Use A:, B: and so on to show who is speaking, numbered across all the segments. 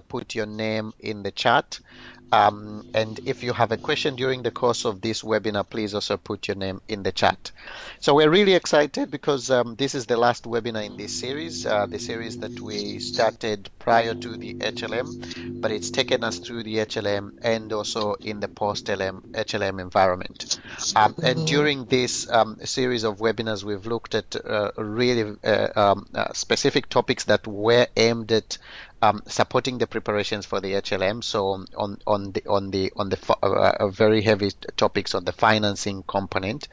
A: put your name in the chat. And if you have a question during the course of this webinar, please also put your name in the chat. So we're really excited because this is the last webinar in this series, the series that we started prior to the HLM, but it's taken us through the HLM and also in the post-HLM environment. And during this series of webinars, we've looked at really specific topics that were aimed at supporting the preparations for the HLM. So on the very heavy topics on the financing component,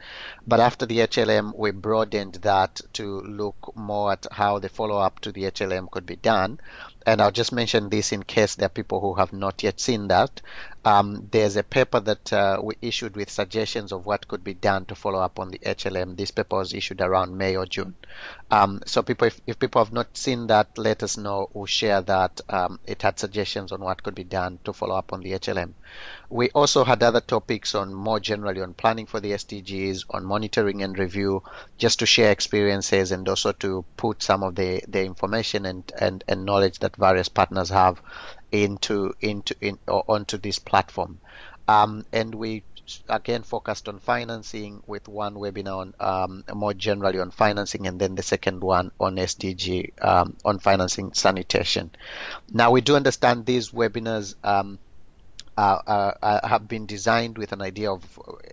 A: but after the HLM, we broadened that to look more at how the follow-up to the HLM could be done. And I'll just mention this in case there are people who have not yet seen that. There's a paper that we issued with suggestions of what could be done to follow up on the HLM. This paper was issued around May or June. So people, if people have not seen that, let us know. We'll share that. It had suggestions on what could be done to follow up on the HLM. We also had other topics on more generally on planning for the SDGs, on monitoring and review, just to share experiences and also to put some of the information and knowledge that various partners have onto this platform. And we again focused on financing with one webinar on more generally on financing, and then the second one on SDG on financing sanitation. Now we do understand these webinars have been designed with an idea of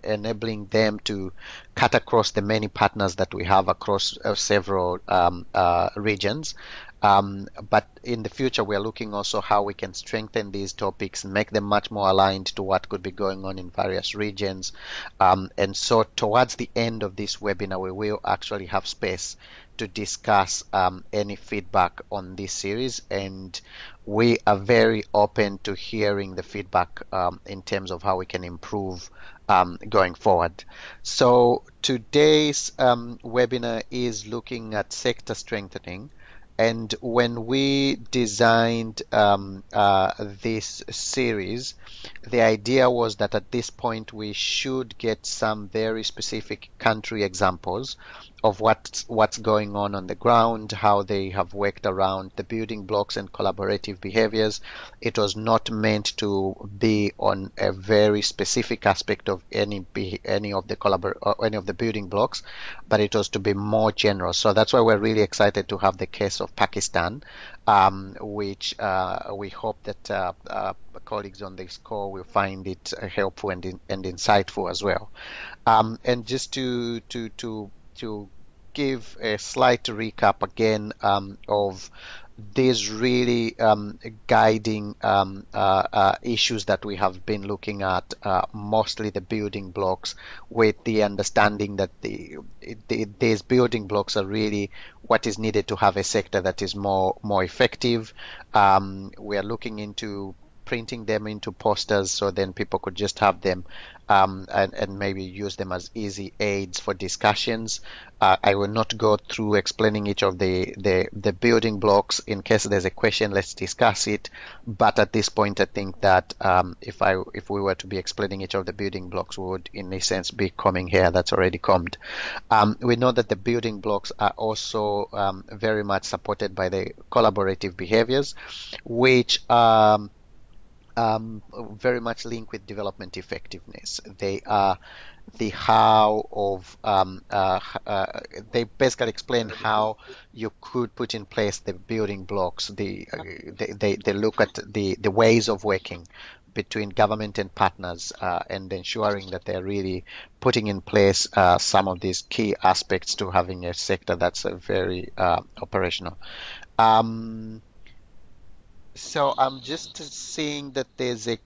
A: enabling them to cut across the many partners that we have across several regions. But in the future, we're looking also how we can strengthen these topics and make them much more aligned to what could be going on in various regions. And so towards the end of this webinar, we will actually have space to discuss any feedback on this series, and we are very open to hearing the feedback in terms of how we can improve going forward. So today's webinar is looking at sector strengthening. And when we designed this series, the idea was that at this point we should get some very specific country examples of what's going on the ground, how they have worked around the building blocks and collaborative behaviors. It was not meant to be on a very specific aspect of any of the building blocks, but it was to be more general. So that's why we're really excited to have the case of Pakistan, which we hope that colleagues on this call will find it helpful and insightful as well. And just to give a slight recap again of these really guiding issues that we have been looking at, mostly the building blocks, with the understanding that these building blocks are really what is needed to have a sector that is more effective. We are looking into printing them into posters so then people could just have them and maybe use them as easy aids for discussions. I will not go through explaining each of the building blocks. In case there's a question, let's discuss it. But at this point, I think that if we were to be explaining each of the building blocks, we would in a sense be coming here that's already combed. We know that the building blocks are also very much supported by the collaborative behaviors, which very much linked with development effectiveness. They are the how of they basically explain how you could put in place the building blocks. They look at the ways of working between government and partners and ensuring that they're really putting in place some of these key aspects to having a sector that's very operational. So I'm just seeing that there's a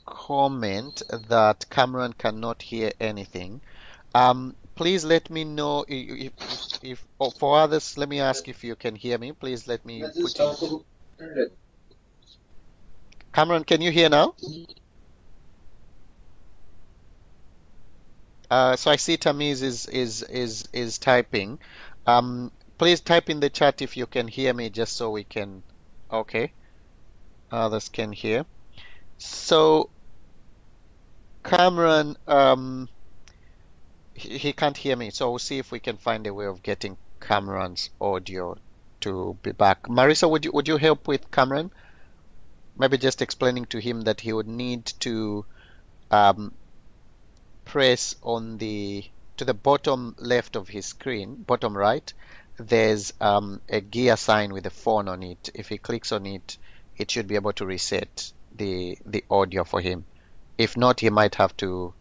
A: comment that Cameron cannot hear anything. Please let me know if or for others, let me ask if you can hear me. Please let me put in. Cameron, can you hear now? So I see Tamiz is typing. Please type in the chat if you can hear me, just so we can. Okay. Others can hear. So Cameron, he can't hear me, so we'll see if we can find a way of getting Cameron's audio to be back. Marissa, would you help with Cameron? maybe just explaining to him that he would need to um, press on to the bottom left of his screen, bottom right, there's a gear sign with a phone on it. If he clicks on it, it should be able to reset the audio for him. If not, he might have to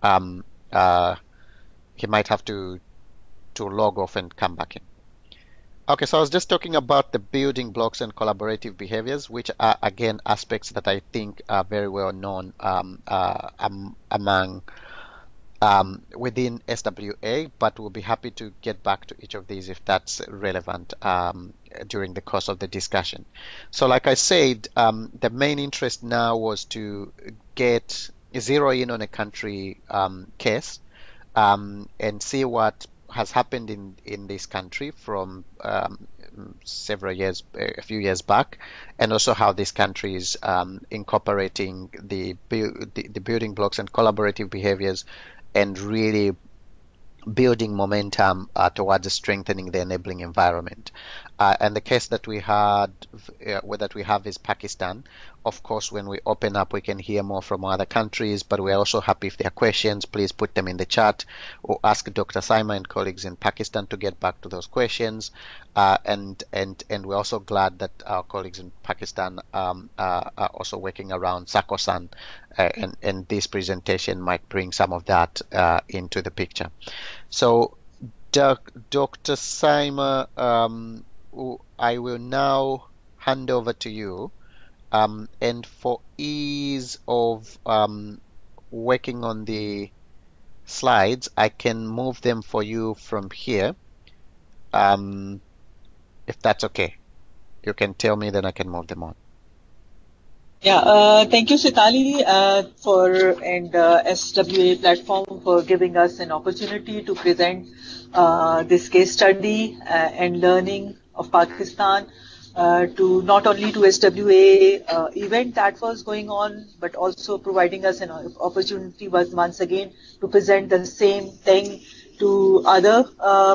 A: um, uh, to log off and come back in. Okay, so I was just talking about the building blocks and collaborative behaviors, which are again aspects that I think are very well known among within SWA, but we'll be happy to get back to each of these if that's relevant during the course of the discussion. So like I said, the main interest now was to get zero in on a country case and see what has happened in this country from a few years back, and also how this country is incorporating the building blocks and collaborative behaviors and really building momentum towards strengthening the enabling environment. And the case that we have is Pakistan. Of course, when we open up, we can hear more from other countries, but we're also happy if there are questions, please put them in the chat or ask Dr. Saima and colleagues in Pakistan to get back to those questions. And we're also glad that our colleagues in Pakistan are also working around SACOSAN, and this presentation might bring some of that into the picture. So, Dr. Saima, I will now hand over to you. And for ease of working on the slides, I can move them for you from here. If that's okay. You can tell me, then I can move them on.
B: Yeah, thank you, Sitali, and SWA platform for giving us an opportunity to present this case study and learning of Pakistan to not only to SWA event that was going on, but also providing us an opportunity once again to present the same thing to other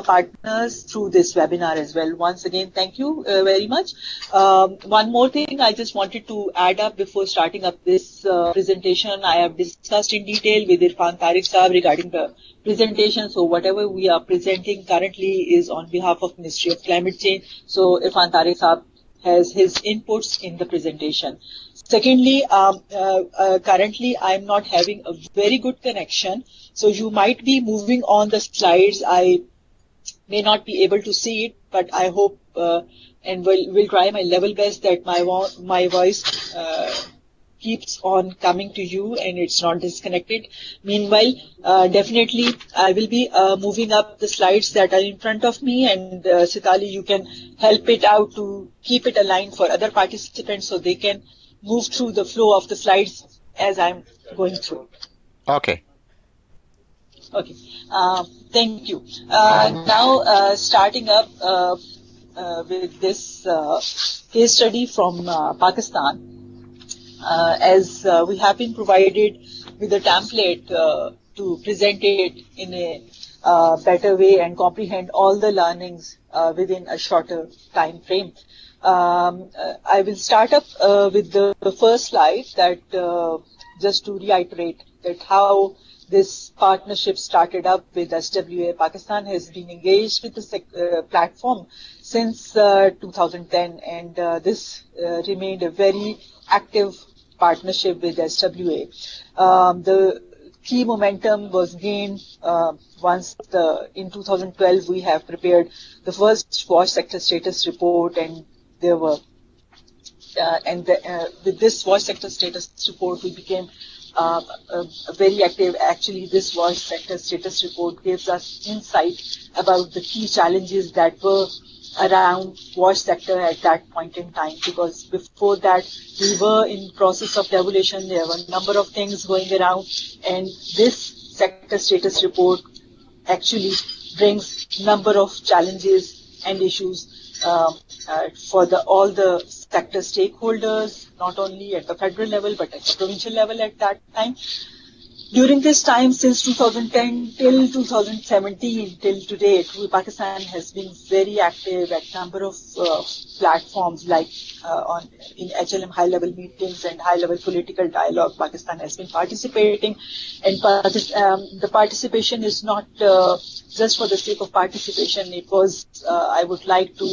B: partners through this webinar as well. Once again, thank you very much. One more thing I just wanted to add up before starting up this presentation. I have discussed in detail with Irfan Tariq Saab regarding the presentation. So whatever we are presenting currently is on behalf of Ministry of Climate Change. So Irfan Tariq Saab has his inputs in the presentation. Secondly, currently I'm not having a very good connection, so you might be moving on the slides. I may not be able to see it, but I hope and will try my level best that my voice keeps on coming to you and it's not disconnected. Meanwhile, definitely I will be moving up the slides that are in front of me, and Sitali, you can help it out to keep it aligned for other participants so they can move through the flow of the slides as I'm going through.
A: Okay.
B: Okay. Thank you. Now, starting up with this case study from Pakistan. As we have been provided with a template to present it in a better way and comprehend all the learnings within a shorter time frame. I will start up with the first slide that just to reiterate that how this partnership started up with SWA. Pakistan has been engaged with the platform since 2010, and this remained a very active partnership with SWA. The key momentum was gained once in 2012 we have prepared the first wash sector status report, and there were with this wash sector status report we became very active. Actually, this wash sector status report gives us insight about the key challenges that were around wash sector at that point in time, because before that we were in process of devolution. There were a number of things going around, and this sector status report actually brings number of challenges and issues for all the sector stakeholders, not only at the federal level but at the provincial level at that time. During this time, since 2010 till 2017, till today, Pakistan has been very active at number of platforms like in HLM high-level meetings and high-level political dialogue. Pakistan has been participating, and the participation is not just for the sake of participation. It was, I would like to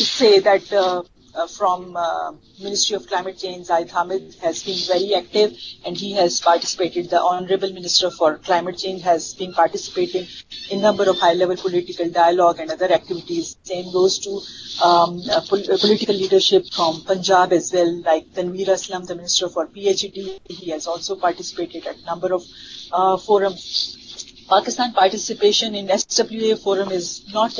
B: say that from Ministry of Climate Change, Zaid Hamid has been very active, and he has participated. The Honorable Minister for Climate Change has been participating in number of high-level political dialogue and other activities. Same goes to political leadership from Punjab as well, like Tanveer Aslam, the Minister for PhD. He has also participated at number of forums. Pakistan participation in SWA forum is not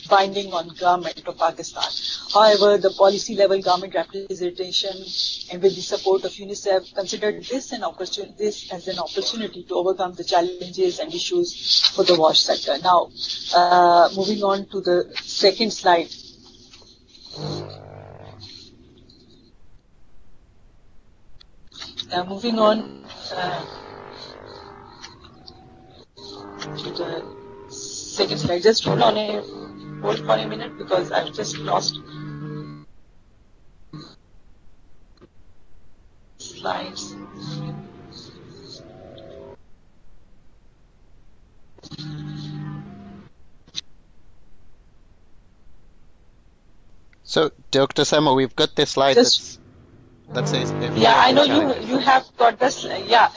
B: binding on government of Pakistan. However, the policy level government representation and with the support of UNICEF considered this as an opportunity to overcome the challenges and issues for the wash sector. Now, moving on to the second slide. Moving on to the second slide. Just hold for a minute because I've just lost slides.
A: So, Dr. Samo, we've got the slide that says.
B: Yeah, I know you have got the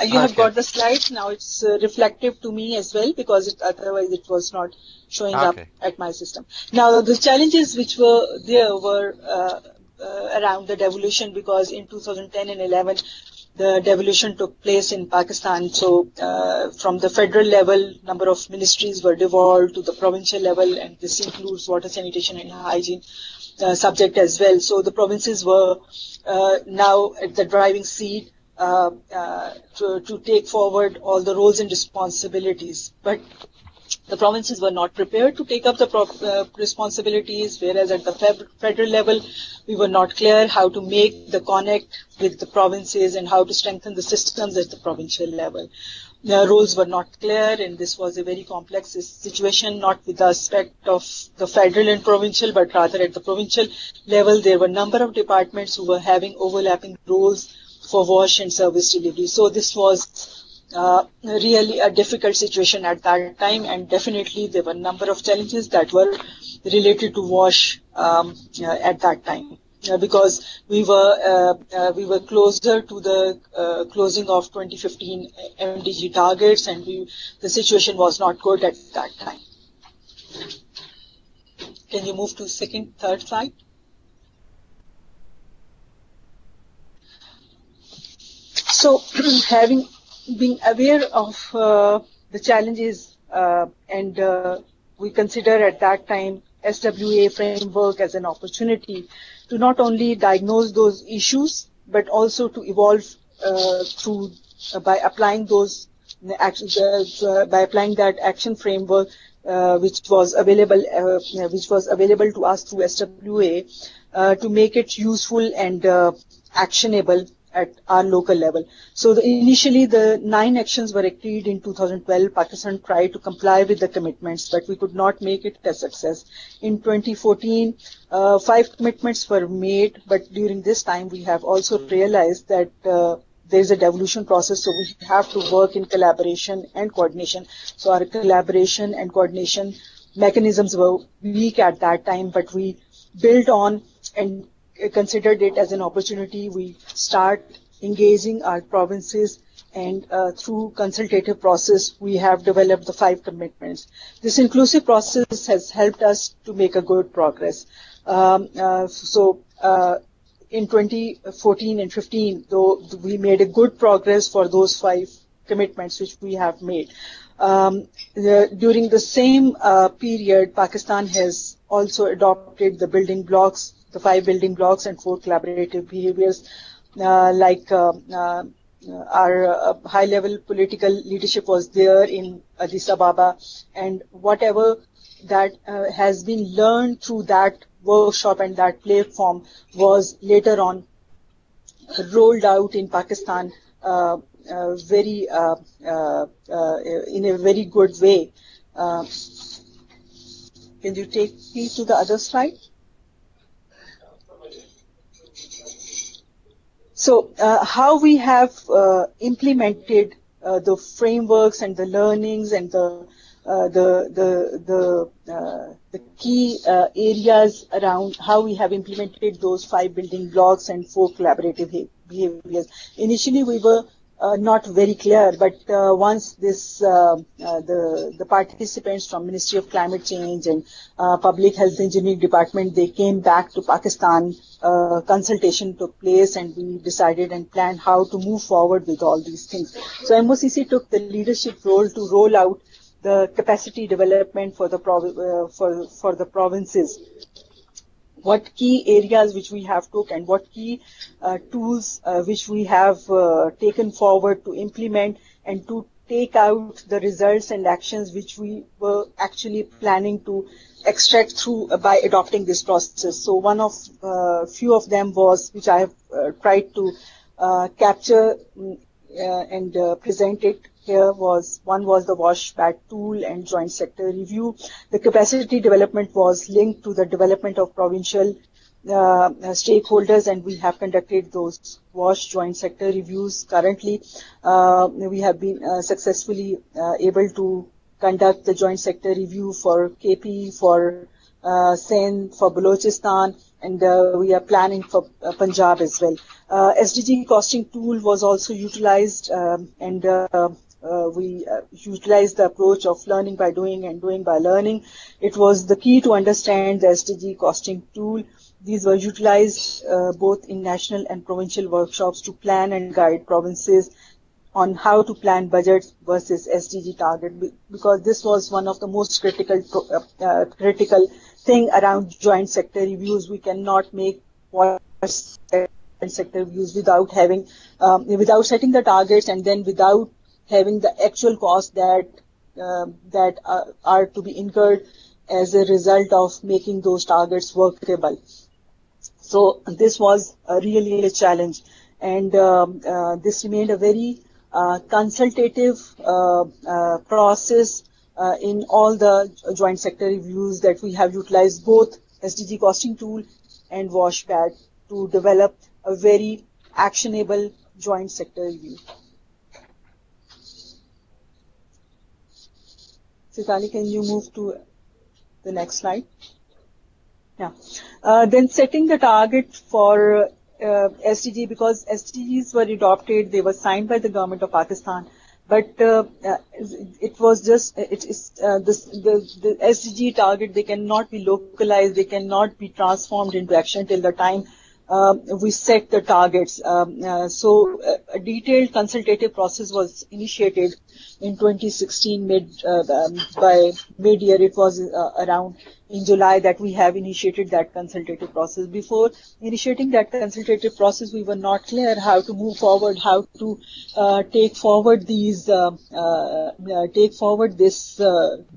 B: have got the slides now. It's reflective to me as well because otherwise it was not showing up at my system. Now the challenges which were there were around the devolution, because in 2010 and 11 the devolution took place in Pakistan. So from the federal level, number of ministries were devolved to the provincial level, and this includes water, sanitation, and hygiene subject as well. So the provinces were now at the driving seat to take forward all the roles and responsibilities. But the provinces were not prepared to take up the responsibilities, whereas at the federal level, we were not clear how to make the connect with the provinces and how to strengthen the systems at the provincial level. The roles were not clear, and this was a very complex situation, not with the aspect of the federal and provincial, but rather at the provincial level. There were a number of departments who were having overlapping roles for wash and service delivery. So this was really a difficult situation at that time, and definitely there were a number of challenges that were related to wash at that time. Because we were closer to the closing of 2015 MDG targets, and the situation was not good at that time. Can you move to third slide? So, having been aware of the challenges, and we consider at that time SWA framework as an opportunity to not only diagnose those issues, but also to evolve by applying those actions, by applying that action framework which was available to us through SWA to make it useful and actionable at our local level. So initially the 9 actions were agreed in 2012. Pakistan tried to comply with the commitments, but we could not make it a success. In 2014, 5 commitments were made, but during this time we have also realized that there is a devolution process, so we have to work in collaboration and coordination. So our collaboration and coordination mechanisms were weak at that time, but we built on and considered it as an opportunity. We start engaging our provinces, and through consultative process, we have developed the 5 commitments. This inclusive process has helped us to make a good progress. In 2014 and 15, though, we made a good progress for those 5 commitments which we have made. During the same period, Pakistan has also adopted the building blocks, the 5 building blocks and 4 collaborative behaviors, like our high-level political leadership was there in Addis Ababa, and whatever that has been learned through that workshop and that platform was later on rolled out in Pakistan very in a very good way. Can you take me to the other slide? So, how we have implemented the frameworks and the learnings and the key areas around how we have implemented those 5 building blocks and 4 collaborative behaviors. Initially, we were not very clear, but once this the participants from Ministry of Climate Change and Public Health Engineering Department, they came back to Pakistan. Consultation took place, and we decided and planned how to move forward with all these things. So MOCC took the leadership role to roll out the capacity development for the provinces. What key areas which we have took and what key tools which we have taken forward to implement and to take out the results and actions which we were actually planning to extract through by adopting this process. So one of few of them was, which I have tried to capture and present it here, one was the wash bag tool and joint sector review. The capacity development was linked to the development of provincial stakeholders, and we have conducted those wash joint sector reviews. Currently, we have been successfully able to conduct the joint sector review for KP, for Sindh, for Balochistan, and we are planning for Punjab as well. SDG costing tool was also utilized, and we utilized the approach of learning by doing and doing by learning. It was the key to understand the SDG costing tool. These were utilized both in national and provincial workshops to plan and guide provinces on how to plan budgets versus SDG target, because this was one of the most critical thing around joint sector reviews. We cannot make sector reviews without having, without setting the targets and then without having the actual costs that are to be incurred as a result of making those targets workable. So this was really a challenge, and this remained a very consultative process in all the joint sector reviews that we have utilized both SDG costing tool and wash bag to develop a very actionable joint sector review. Sitali, can you move to the next slide? Yeah. Then setting the target for SDG, because SDGs were adopted, they were signed by the government of Pakistan, but it was just the SDG target, they cannot be localized, they cannot be transformed into action till the time we set the targets. So a detailed consultative process was initiated in 2016 by mid-year. It was around in July that we have initiated that consultative process. Before initiating that consultative process, we were not clear how to move forward, how to take forward this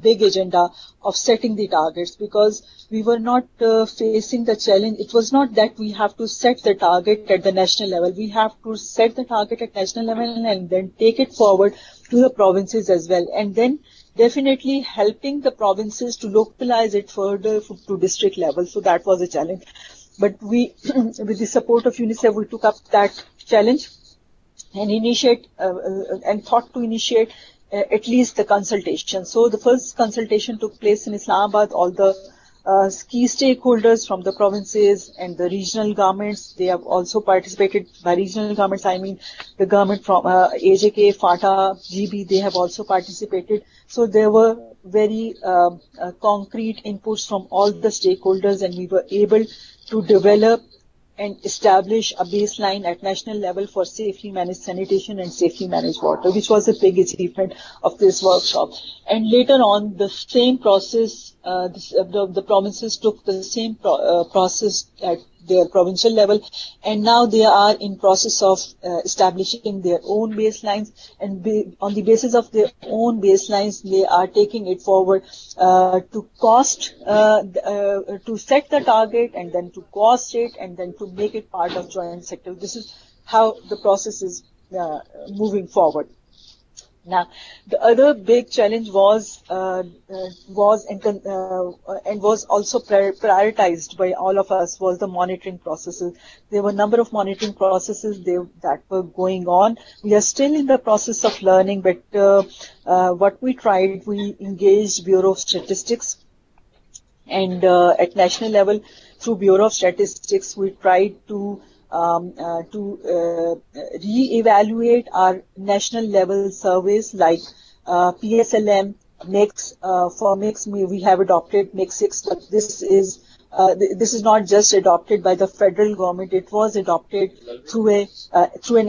B: big agenda of setting the targets, because we were not facing the challenge. It was not that we have to set the target at the national level. We have to set the target at national level and then take it forward to the provinces as well, and then definitely helping the provinces to localize it further to district level. So that was a challenge. But we, with the support of UNICEF, we took up that challenge and thought to initiate at least the consultation. So the first consultation took place in Islamabad. All the key stakeholders from the provinces and the regional governments, they have also participated. By regional governments, I mean the government from AJK, FATA, GB, they have also participated. So there were very concrete inputs from all the stakeholders, and we were able to develop and establish a baseline at national level for safely managed sanitation and safely managed water, which was a big achievement of this workshop. And later on, the same process, the provinces took the same process at their provincial level, and now they are in process of establishing their own baselines, and on the basis of their own baselines, they are taking it forward to set the target and then to cost it and then to make it part of joint sector. This is how the process is moving forward. Now, the other big challenge was and was also prioritized by all of us was the monitoring processes. There were a number of monitoring processes that were going on. We are still in the process of learning, but what we tried, we engaged Bureau of Statistics, and at national level, through Bureau of Statistics, we tried to re-evaluate our national level surveys like PSLM, MIX. For MIX, we have adopted MIX 6, but this is not just adopted by the federal government. It was adopted through an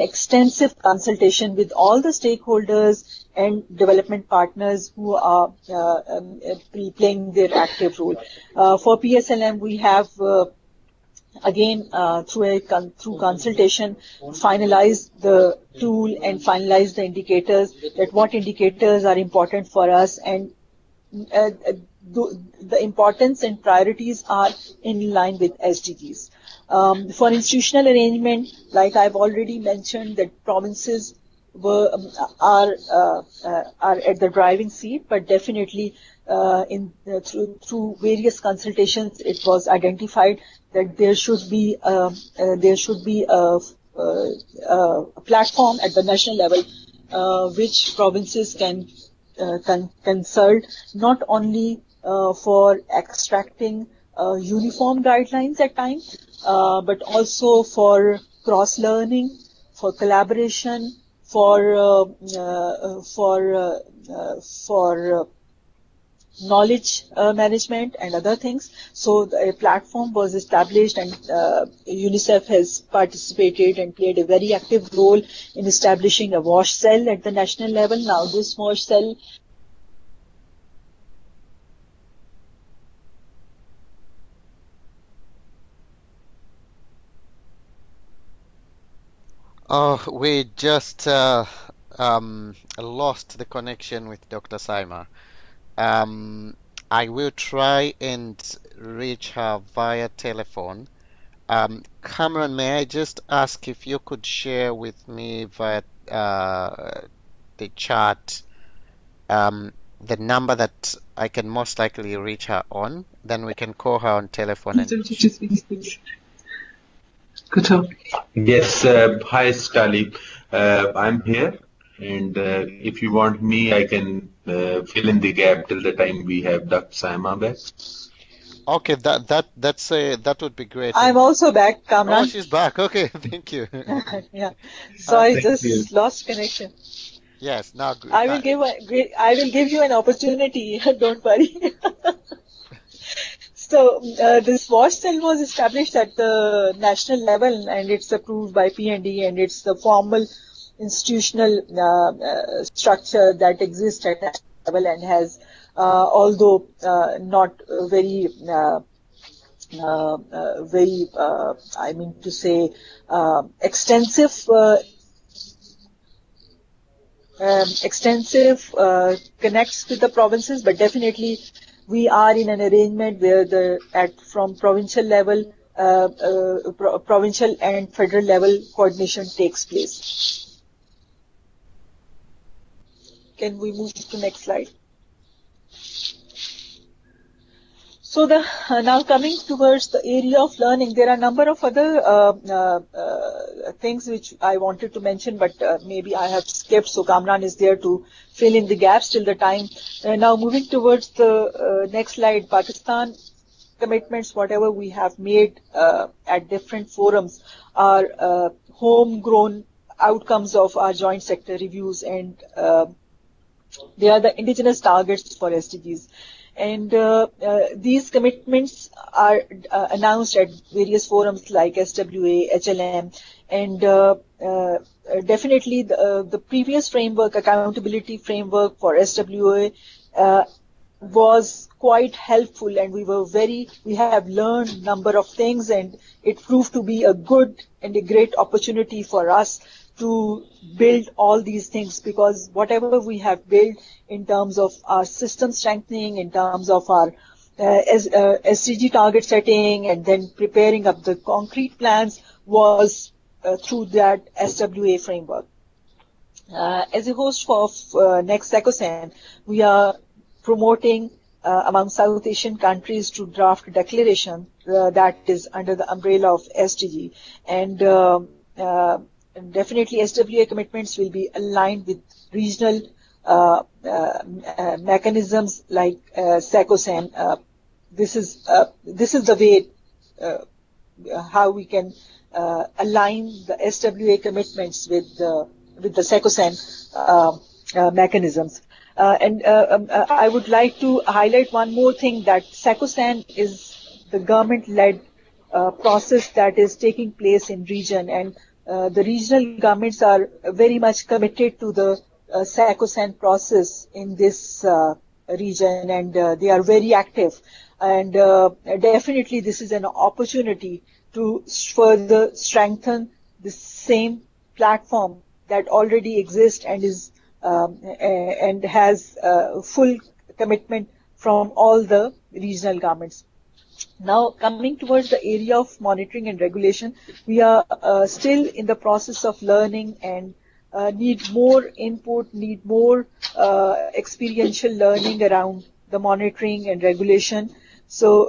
B: extensive consultation with all the stakeholders and development partners who are playing their active role. For PSLM, we have again, through consultation, finalize the tool and finalize the indicators, that what indicators are important for us, and the importance and priorities are in line with SDGs. For institutional arrangement, like I've already mentioned, that provinces are at the driving seat, but definitely through various consultations, it was identified that there should be a platform at the national level which provinces can consult, not only for extracting uniform guidelines at times, but also for cross learning, for collaboration, for knowledge management and other things. So a platform was established, and UNICEF has participated and played a very active role in establishing a WASH cell at the national level. Now this WASH cell
A: Oh, we just lost the connection with Dr. Saima. I will try and reach her via telephone. Cameron, may I just ask if you could share with me via the chat the number that I can most likely reach her on? Then we can call her on telephone and
C: Good talk. Yes, hi Stali. I'm here, and if you want me, I can fill in the gap till the time we have Dr. Saima back.
A: Okay, that would be great.
B: I'm also back, Kamran.
A: Oh, she's back. Okay, thank you.
B: Yeah, so I
C: Thank you.
B: just lost connection.
A: Yes, now
B: I will give you an opportunity. Don't worry. So this WASH cell was established at the national level, and it's approved by PND, and it's the formal institutional structure that exists at national level and has, although not very, I mean to say, extensive connects with the provinces, but definitely we are in an arrangement where from provincial level, provincial and federal level coordination takes place. Can we move to next slide? So now coming towards the area of learning, there are a number of other things which I wanted to mention, but maybe I have skipped. So Kamran is there to fill in the gaps till the time. Now moving towards the next slide, Pakistan commitments, whatever we have made at different forums, are homegrown outcomes of our joint sector reviews, and they are the indigenous targets for SDGs. And these commitments are announced at various forums like SWA, HLM, and definitely the previous framework, accountability framework for SWA, was quite helpful, and we have learned number of things, and it proved to be a good and a great opportunity for us to build all these things, because whatever we have built in terms of our system strengthening, in terms of our SDG target setting, and then preparing up the concrete plans was through that SWA framework. As a host of Next SACOSAN, we are promoting among South Asian countries to draft a declaration that is under the umbrella of SDG. And definitely SWA commitments will be aligned with regional mechanisms like SACOSAN. This is the way how we can align the SWA commitments with the SACOSAN mechanisms. I would like to highlight one more thing, that SACOSAN is the government-led process that is taking place in region, and the regional governments are very much committed to the SACOSAN process in this region, and they are very active. And definitely this is an opportunity to further strengthen the same platform that already exists and is and has full commitment from all the regional governments. Now, coming towards the area of monitoring and regulation, we are still in the process of learning and need more input, need more experiential learning around the monitoring and regulation. So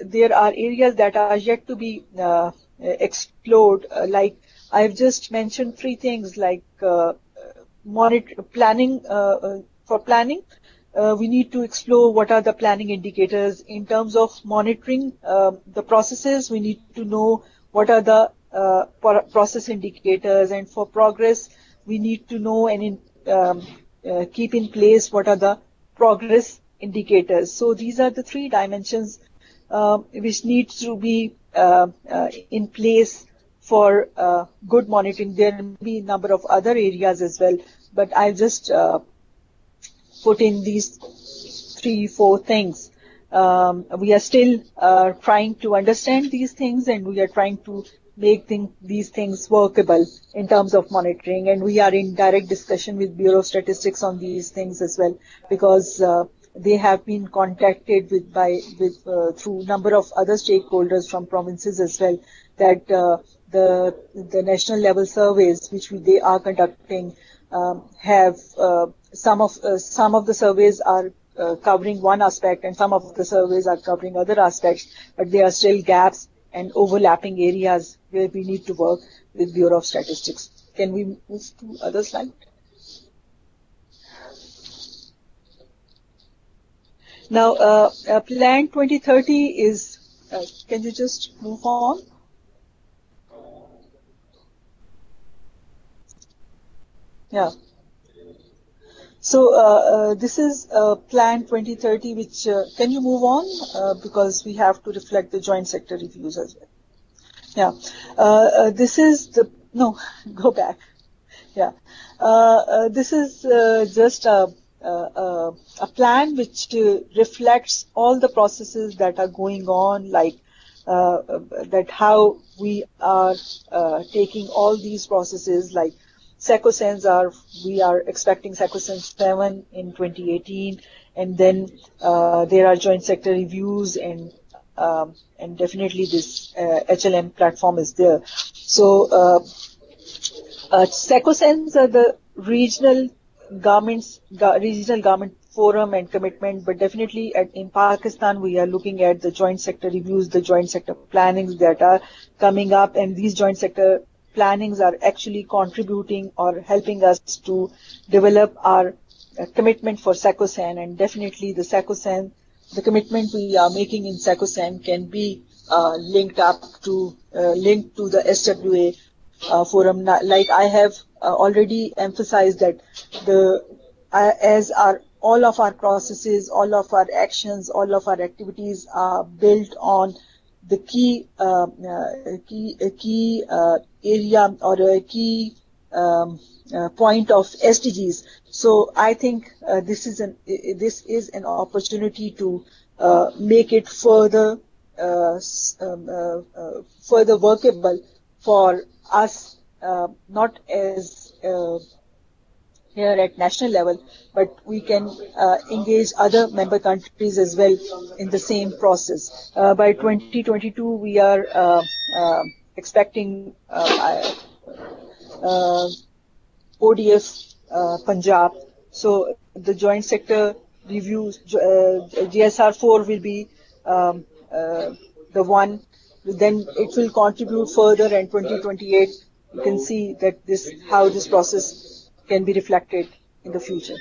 B: there are areas that are yet to be explored, like I've just mentioned 3 things, like planning. For planning, we need to explore what are the planning indicators. In terms of monitoring the processes, we need to know what are the process indicators, and for progress, we need to know and keep in place what are the progress indicators. So these are the 3 dimensions which need to be in place for good monitoring. There will be a number of other areas as well, but I'll just put in these 3-4 things. We are still trying to understand these things, and we are trying to make these things workable in terms of monitoring. And we are in direct discussion with Bureau of Statistics on these things as well, because they have been contacted through number of other stakeholders from provinces as well, that the national level surveys which they are conducting have some of the surveys are covering one aspect, and some of the surveys are covering other aspects, but there are still gaps and overlapping areas where we need to work with Bureau of Statistics. Can we move to other slide? Now, Plan 2030 is, can you just move on? Yeah. So this is Plan 2030, which, can you move on? Because we have to reflect the joint sector reviews as well. Yeah. This is the, no, go back. Yeah. This is just a plan which reflects all the processes that are going on, like that how we are taking all these processes, like SACOSANs we are expecting SACOSAN 7 in 2018, and then there are joint sector reviews, and definitely this HLM platform is there. So SACOSANs are the regional government forum and commitment, but definitely in Pakistan we are looking at the joint sector reviews, the joint sector plannings that are coming up, and these joint sector plannings are actually contributing or helping us to develop our commitment for SACOSAN. And definitely the SACOSAN, the commitment we are making in SACOSAN can be linked to the SWA forum. Like I have already emphasized that all of our processes, all of our actions, all of our activities are built on the key area or a key point of SDGs. So I think this is an opportunity to make it further workable for us, not as here at national level, but we can engage other member countries as well in the same process. By 2022, we are expecting ODS Punjab. So the joint sector reviews, GSR4 will be the one. Then it will contribute further, and 2028 you can see that how this process can be reflected in the future.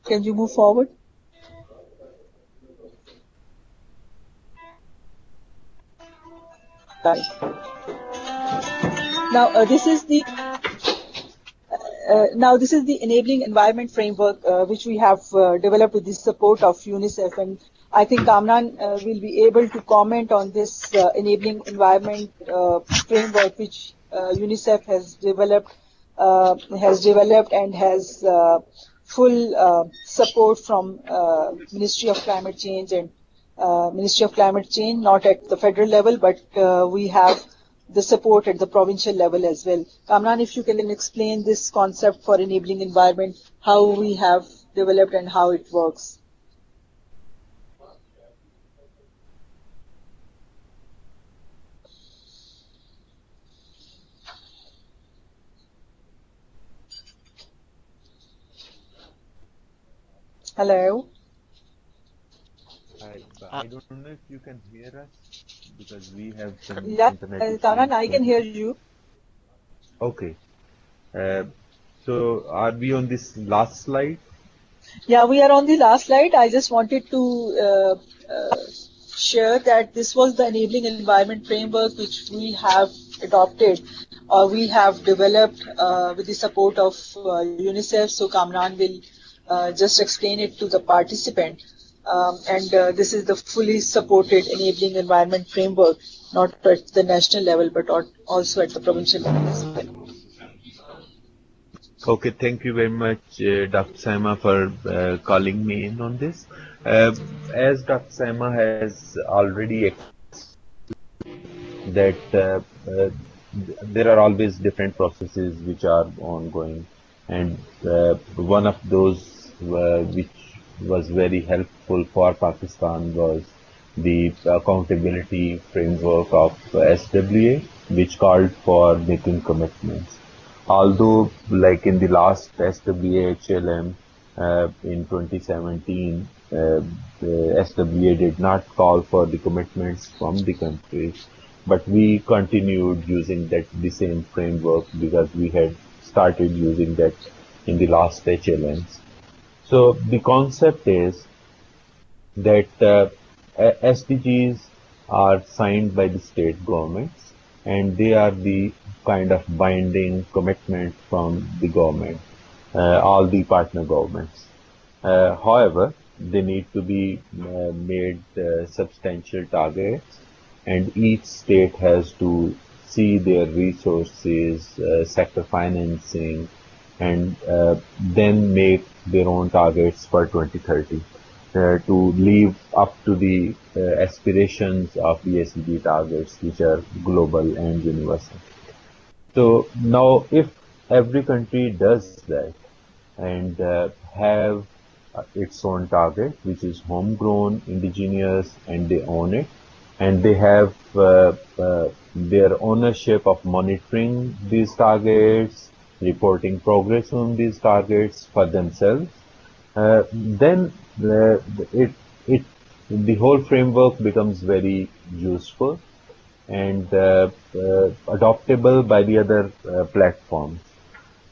B: Can you move forward? Right. Now this is the enabling environment framework which we have developed with the support of UNICEF, and I think Kamran will be able to comment on this enabling environment framework which UNICEF has developed and has full support from Ministry of Climate Change and Ministry of Climate Change, not at the federal level, but we have the support at the provincial level as well. Kamran, if you can explain this concept for enabling environment, how we have developed and how it works. Hello.
D: I don't know if you can hear us because we have some
B: internet issues. Kamran, I can hear you.
D: Okay. So are we on this last slide?
B: Yeah, we are on the last slide. I just wanted to share that this was the enabling environment framework which we have adopted or we have developed with the support of UNICEF. So Kamran will just explain it to the participant. This is the fully supported enabling environment framework, not at the national level, but also at the provincial level as well.
D: Okay, thank you very much, Dr. Saima, for calling me in on this. As Dr. Saima has already explained that there are always different processes which are ongoing, and one of those which was very helpful for Pakistan was the accountability framework of SWA, which called for making commitments. Although, like in the last SWA HLM in 2017, the SWA did not call for the commitments from the countries, but we continued using the same framework because we had started using that in the last HLMs. So the concept is that SDGs are signed by the state governments, and they are the kind of binding commitment from the government, all the partner governments. However, they need to be made substantial targets, and each state has to see their resources, sector financing, and then make their own targets for 2030 to live up to the aspirations of the SDG targets, which are global and universal. So now, if every country does that and have its own target, which is homegrown, indigenous, and they own it, and they have their ownership of monitoring these targets, reporting progress on these targets for themselves, then the whole framework becomes very useful and adoptable by the other platforms.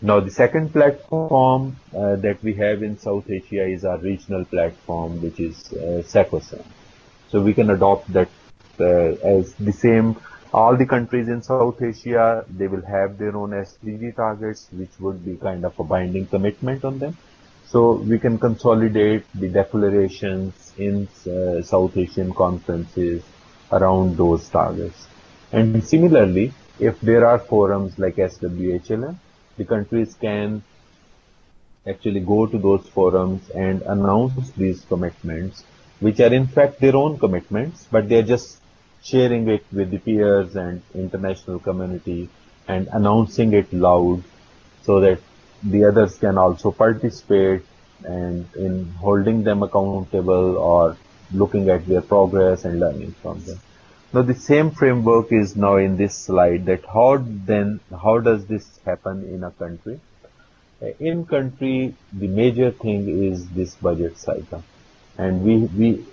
D: Now, the second platform that we have in South Asia is our regional platform, which is SACOSAN. So we can adopt that as the same. All the countries in South Asia, they will have their own SDG targets, which would be kind of a binding commitment on them. So we can consolidate the declarations in South Asian conferences around those targets. And similarly, if there are forums like SWHLM, the countries can actually go to those forums and announce these commitments, which are in fact their own commitments, but they're just sharing it with the peers and international community and announcing it loud so that the others can also participate and in holding them accountable or looking at their progress and learning from them. Now the same framework is now in this slide, that how does this happen in a country? In country, the major thing is this budget cycle. And we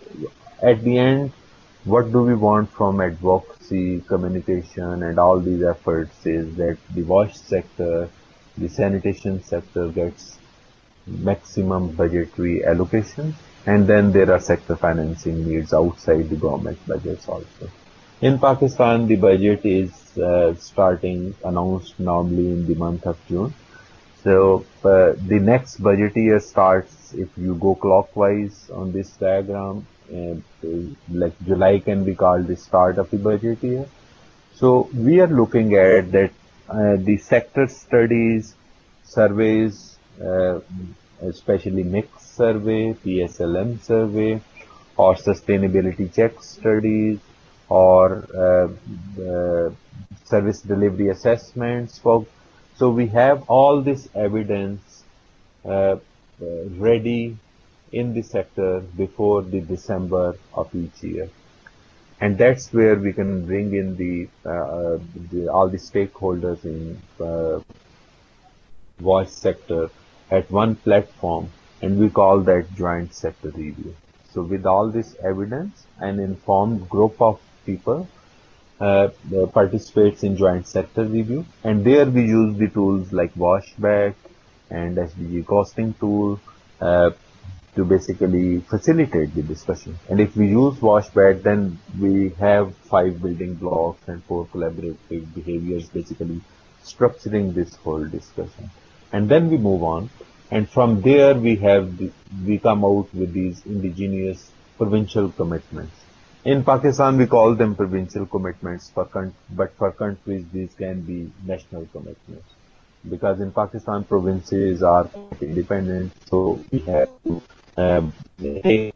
D: at the end, what do we want from advocacy, communication, and all these efforts is that the wash sector, the sanitation sector gets maximum budgetary allocation, and then there are sector financing needs outside the government budgets also. In Pakistan, the budget is announced normally in the month of June. So the next budget year starts, if you go clockwise on this diagram, like July can be called the start of the budget year. So we are looking at that the sector studies, surveys, especially mixed survey, PSLM survey, or sustainability check studies, or service delivery assessments. So we have all this evidence ready in the sector before the December of each year. And that's where we can bring in all the stakeholders in voice sector at one platform, and we call that joint sector review. So with all this evidence, an informed group of people participates in joint sector review, and there we use the tools like washback and SDG costing tool to basically facilitate the discussion. And if we use washback, then we have 5 building blocks and 4 collaborative behaviors, basically structuring this whole discussion. And then we move on, and from there we come out with these indigenous provincial commitments. In Pakistan, we call them provincial commitments, but for countries, these can be national commitments. Because in Pakistan, provinces are independent, so we have to take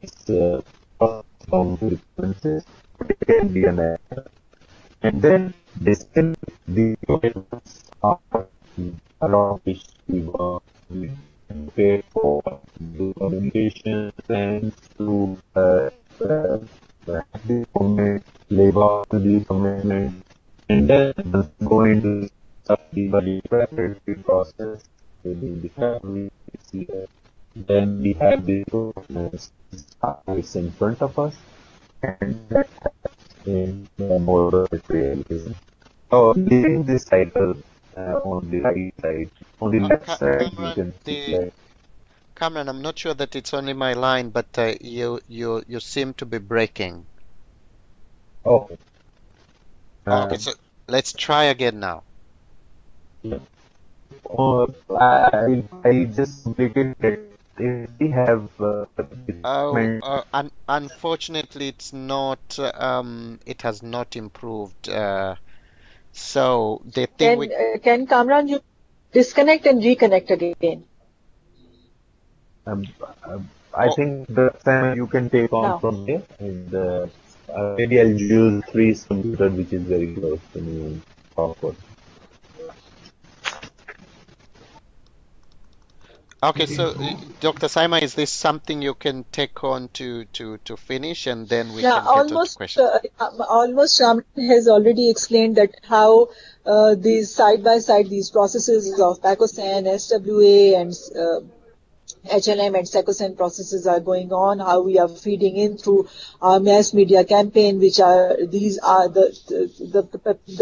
D: from the provinces, but it can be a national. And then this can be around which we work, we pay for the communication and to the commitment, labor to the commitment, and then go into the preparatory process within the family. Then we have the process in front of us, and that in more realism. So leaving this cycle on the right side, on the left side, you can see that.
A: Cameron, I'm not sure that it's only my line, but you seem to be breaking.
D: Oh.
A: Okay, so let's try again now.
D: Yeah. I just completed it. We have.
A: Unfortunately, it's not. It has not improved. So the thing
B: can Kamran, you disconnect and reconnect again?
D: I think the time you can take on from here, and maybe I'll use 3's computer, which is very close to me.
A: Okay, so Dr. Saima, is this something you can take on to finish, and then we can get to questions?
B: Almost has already explained that how these side by side these processes of PACOSAN, SWA, and HLM and SECOSAN processes are going on, how we are feeding in through our mass media campaign, the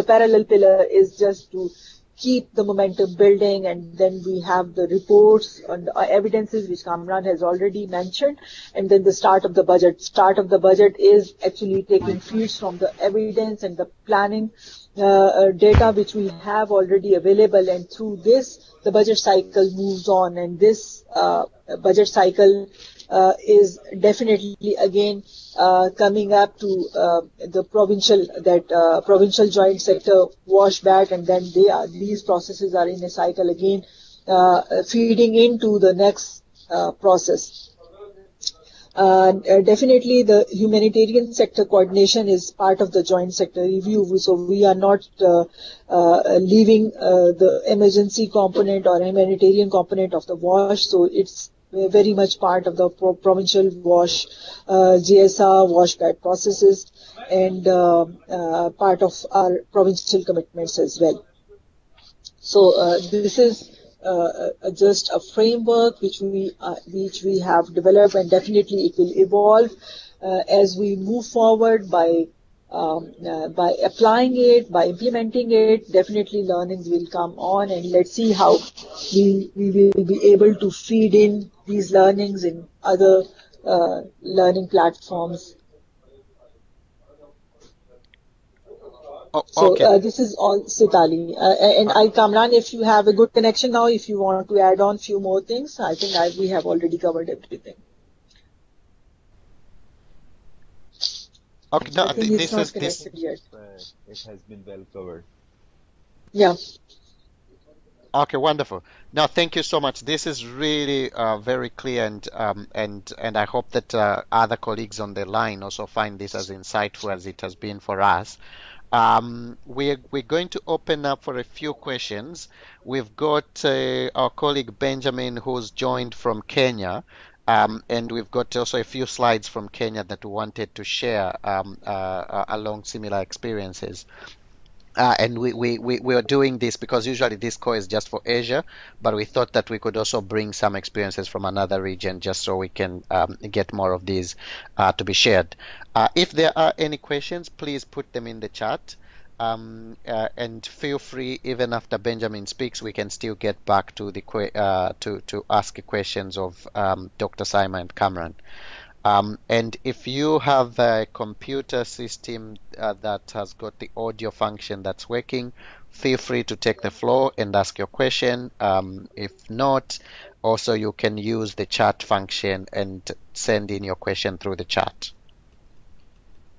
B: parallel pillar is just to keep the momentum building, and then we have the reports and the evidences which Kamran has already mentioned, and then the start of the budget. Start of the budget is actually taking feeds from the evidence and the planning data which we have already available, and through this the budget cycle moves on, and this budget cycle is definitely again coming up to the provincial joint sector washback, and then these processes are in a cycle again feeding into the next process. Definitely the humanitarian sector coordination is part of the joint sector review, so we are not leaving the emergency component or humanitarian component of the WASH, so it's very much part of the provincial wash, GSR, wash guide processes, and part of our provincial commitments as well. So this is just a framework which we have developed, and definitely it will evolve as we move forward by applying it, by implementing it. Definitely learnings will come on, and let's see how we will be able to feed in these learnings in other learning platforms.
A: Oh,
B: So
A: okay.
B: this is all, Sitali. And Kamran, if you have a good connection now, if you want to add on few more things, I think we have already covered everything.
A: Okay.
B: I
A: No,
B: think it's
A: this
B: not
A: is this.
B: connected yet.
D: It has been well covered.
B: Yeah.
A: Okay, wonderful. No, thank you so much. This is really very clear, and I hope that other colleagues on the line also find this as insightful as it has been for us. We're going to open up for a few questions. We've got our colleague Benjamin who's joined from Kenya, and we've got also a few slides from Kenya that we wanted to share along similar experiences. And we are doing this because usually this call is just for Asia, but we thought that we could also bring some experiences from another region just so we can get more of these to be shared. If there are any questions, please put them in the chat. And feel free, even after Benjamin speaks, we can still get back to the to ask questions of Dr. Simon and Cameron. And if you have a computer system that has got the audio function that's working, feel free to take the floor and ask your question. If not, also you can use the chat function and send in your question through the chat.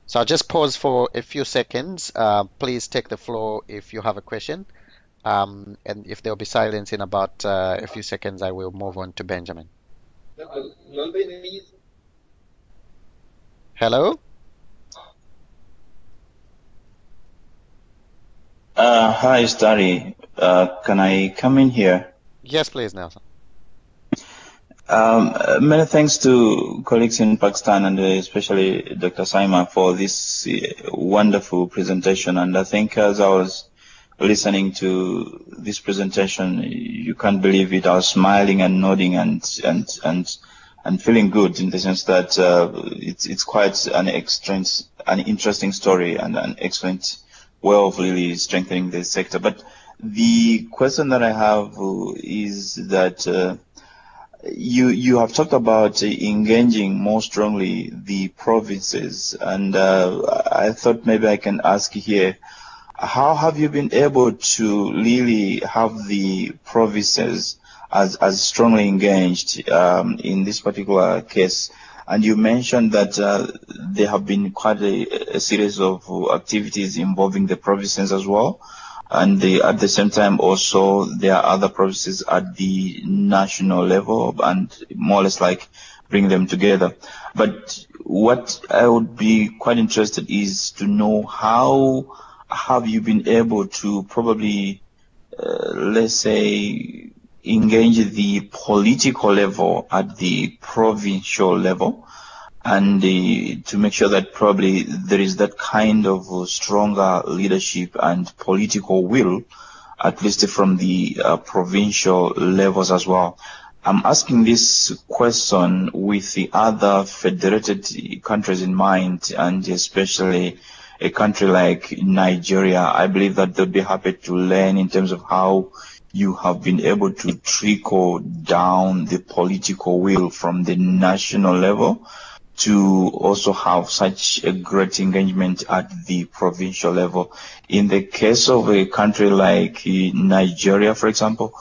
A: So I'll just pause for a few seconds. Please take the floor if you have a question. And if there'll be silence in about a few seconds, I will move on to Benjamin. Hello?
E: Hi, Starry. Can I come in here?
A: Yes, please, Nelson.
E: Many thanks to colleagues in Pakistan and especially Dr. Saima for this wonderful presentation. And I think as I was listening to this presentation, you can't believe it. I was smiling and nodding and feeling good in the sense that it's quite an interesting story and an excellent way of really strengthening the sector. But the question that I have is that you have talked about engaging more strongly the provinces, and I thought maybe I can ask here, how have you been able to really have the provinces as strongly engaged in this particular case? And you mentioned that there have been quite a series of activities involving the provinces as well. And at the same time also there are other provinces at the national level and more or less like bring them together. But what I would be quite interested is to know how have you been able to probably, let's say, engage the political level at the provincial level, and to make sure that probably there is that kind of stronger leadership and political will, at least from the provincial levels as well. I'm asking this question with the other federated countries in mind, and especially a country like Nigeria. I believe that they'll be happy to learn in terms of how you have been able to trickle down the political will from the national level to also have such a great engagement at the provincial level. In the case of a country like Nigeria, for example,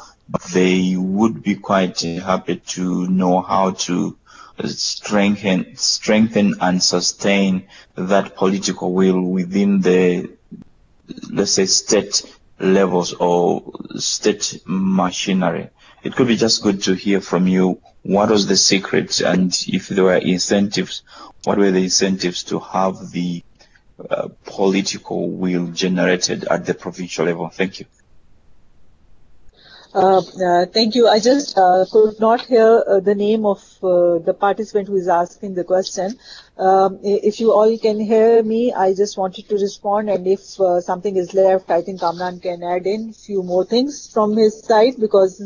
E: they would be quite happy to know how to strengthen and sustain that political will within the, let's say, state levels or state machinery. It could be just good to hear from you what was the secret, and if there were incentives, what were the incentives to have the political will generated at the provincial level? Thank you.
B: Thank you. I just could not hear the name of the participant who is asking the question. If you all can hear me, I just wanted to respond, and if something is left, I think Kamran can add in few more things from his side, because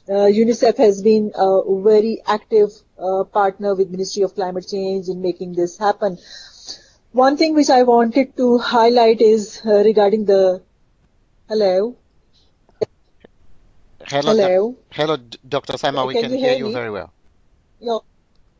B: UNICEF has been a very active partner with Ministry of Climate Change in making this happen. One thing which I wanted to highlight is regarding the... Hello?
A: Hello, hello, Dr. Saima, we
B: Can
A: can
B: you
A: hear
B: hear
A: you
B: me?
A: very well.
B: No.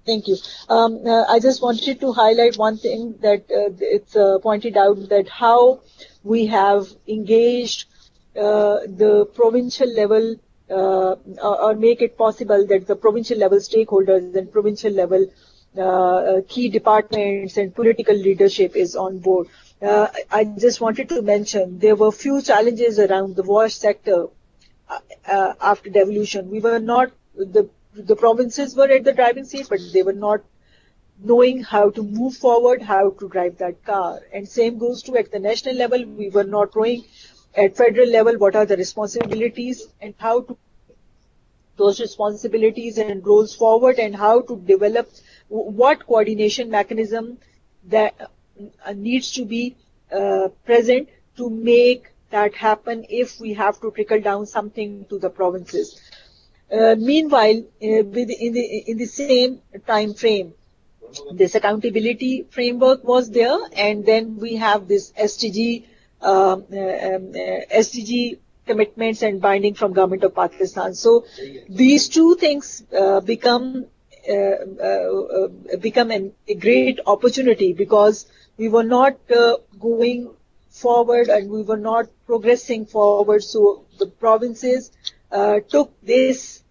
B: Thank you. I just wanted to highlight one thing that it's pointed out, that how we have engaged the provincial level or make it possible that the provincial level stakeholders and provincial level key departments and political leadership is on board. I just wanted to mention there were few challenges around the wash sector after devolution. We were not, the provinces were at the driving seat, but they were not knowing how to move forward, how to drive that car. And same goes to at the national level. We were not knowing at federal level what are the responsibilities and how to those responsibilities and roles forward, and how to develop what coordination mechanism that needs to be present to make that happen if we have to trickle down something to the provinces. Meanwhile, in the same time frame, this accountability framework was there, and then we have this SDG commitments and binding from Government of Pakistan. So these two things become a great opportunity, because we were not going forward and we were not progressing forward. So the provinces took this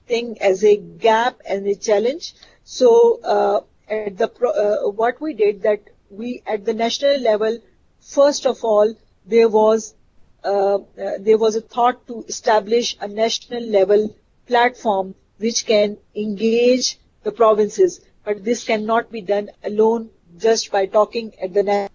B: thing as a gap and a challenge. So what we did, that we at the national level, first of all, there was a thought to establish a national level platform which can engage the provinces, but this cannot be done alone just by talking at the national.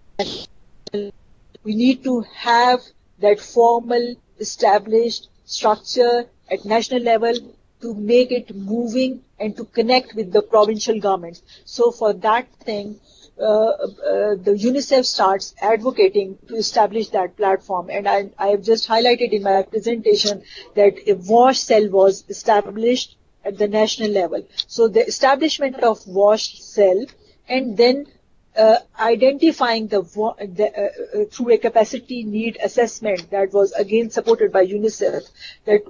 B: We need to have that formal established structure at national level to make it moving and to connect with the provincial governments. So for that thing, the UNICEF starts advocating to establish that platform. And I have just highlighted in my presentation that a WASH cell was established at the national level. So the establishment of WASH cell, and then identifying through a capacity need assessment that was again supported by UNICEF, that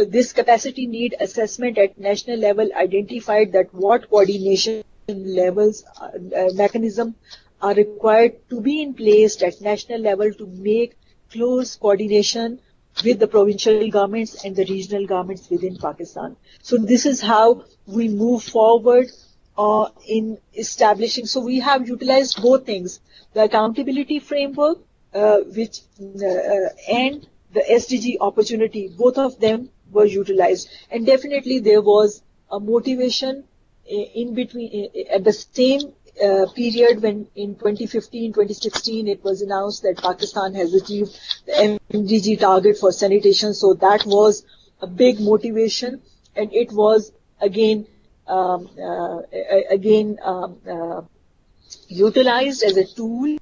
B: this capacity need assessment at national level identified that what coordination levels mechanism are required to be in place at national level to make close coordination with the provincial governments and the regional governments within Pakistan. So this is how we move forward in establishing. So we have utilized both things, the accountability framework and the SDG opportunity. Both of them were utilized, and definitely there was a motivation in between at the same period when in 2015, 2016 it was announced that Pakistan has achieved the MDG target for sanitation. So that was a big motivation, and it was again utilized as a tool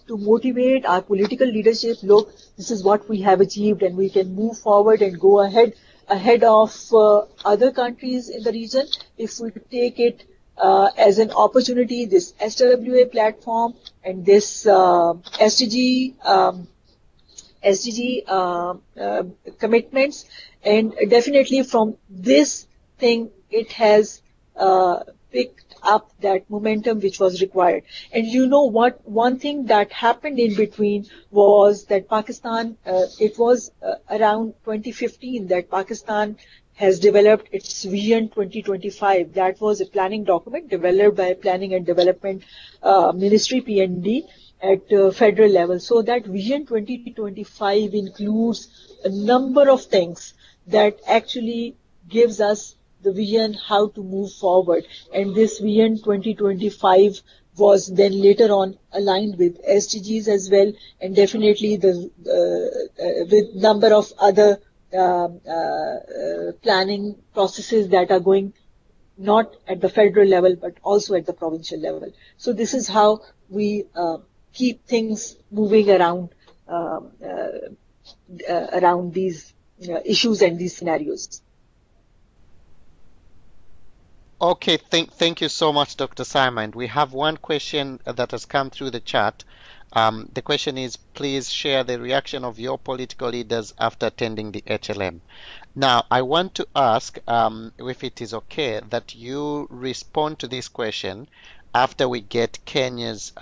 B: to motivate our political leadership. Look, this is what we have achieved, and we can move forward and go ahead of other countries in the region if we take it as an opportunity, this SWA platform and this SDG commitments. And definitely from this thing, it has picked up that momentum which was required. And you know what, one thing that happened in between was that Pakistan, it was around 2015 that Pakistan has developed its Vision 2025. That was a planning document developed by Planning and Development Ministry, PND, at federal level. So that Vision 2025 includes a number of things that actually gives us the vision how to move forward. And this vision 2025 was then later on aligned with SDGs as well, and definitely with number of other planning processes that are going not at the federal level but also at the provincial level. So this is how we keep things moving around these issues and these scenarios.
A: Okay, thank you so much, Dr. Simon. We have one question that has come through the chat. The question is, please share the reaction of your political leaders after attending the HLM. Now, I want to ask if it is okay that you respond to this question after we get Kenya's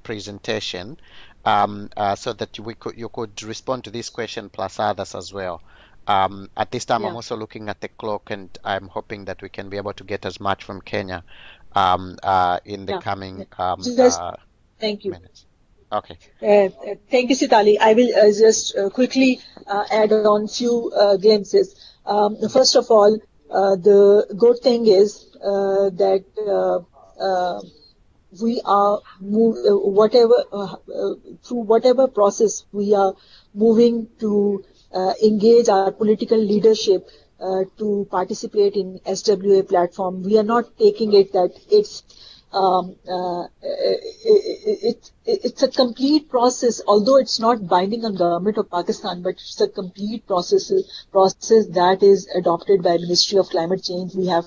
A: presentation, so that you could respond to this question plus others as well. At this time, I'm also looking at the clock, and I'm hoping that we can be able to get as much from Kenya in the coming
B: Thank you.
A: minutes. Okay.
B: Thank you, Sitali. I will just quickly add on few glimpses. First of all, the good thing is that we are through whatever process we are moving to engage our political leadership to participate in SWA platform. We are not taking it that it's a complete process, although it's not binding on government of Pakistan, but it's a complete process that is adopted by Ministry of Climate Change. We have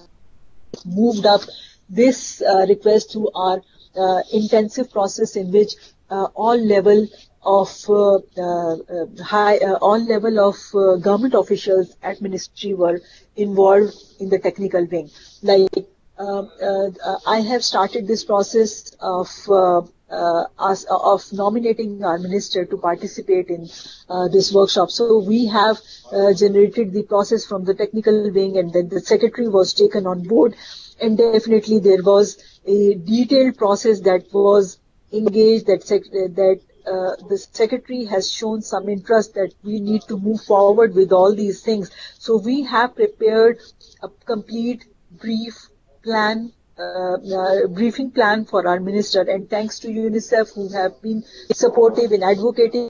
B: moved up this request through our intensive process in which all level of government officials at ministry were involved in the technical wing. Like I have started this process of nominating our minister to participate in this workshop. So we have generated the process from the technical wing, and then the secretary was taken on board, and definitely there was a detailed process that was engaged, that the secretary has shown some interest that we need to move forward with all these things. So we have prepared a complete briefing plan for our minister, and thanks to UNICEF, who have been supportive in advocating.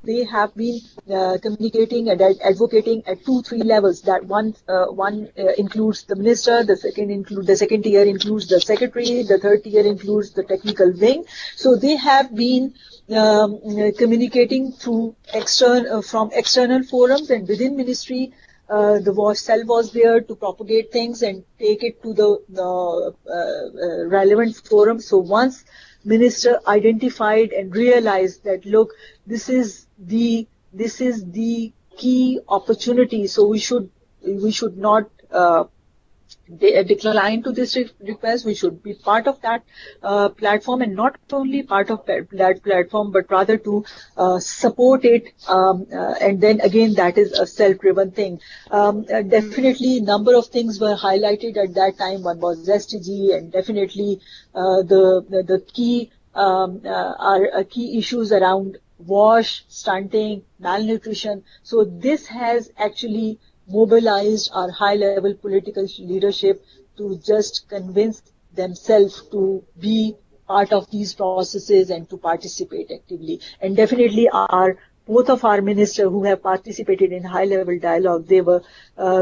B: They have been communicating and advocating at 2-3 levels. That one includes the minister, the second tier includes the secretary, the third tier includes the technical wing. So they have been communicating through from external forums and within ministry. The cell was there to propagate things and take it to the relevant forum. So once minister identified and realized that, look, this is the key opportunity, so we should not decline to this request. We should be part of that platform, and not only part of that platform, but rather to support it. And then again, that is a self-driven thing. Definitely, number of things were highlighted at that time. One was SDG, and definitely the key key issues around wash, stunting, malnutrition. So this has actually mobilized our high-level political leadership to just convince themselves to be part of these processes and to participate actively. And definitely both of our ministers who have participated in high-level dialogue, they were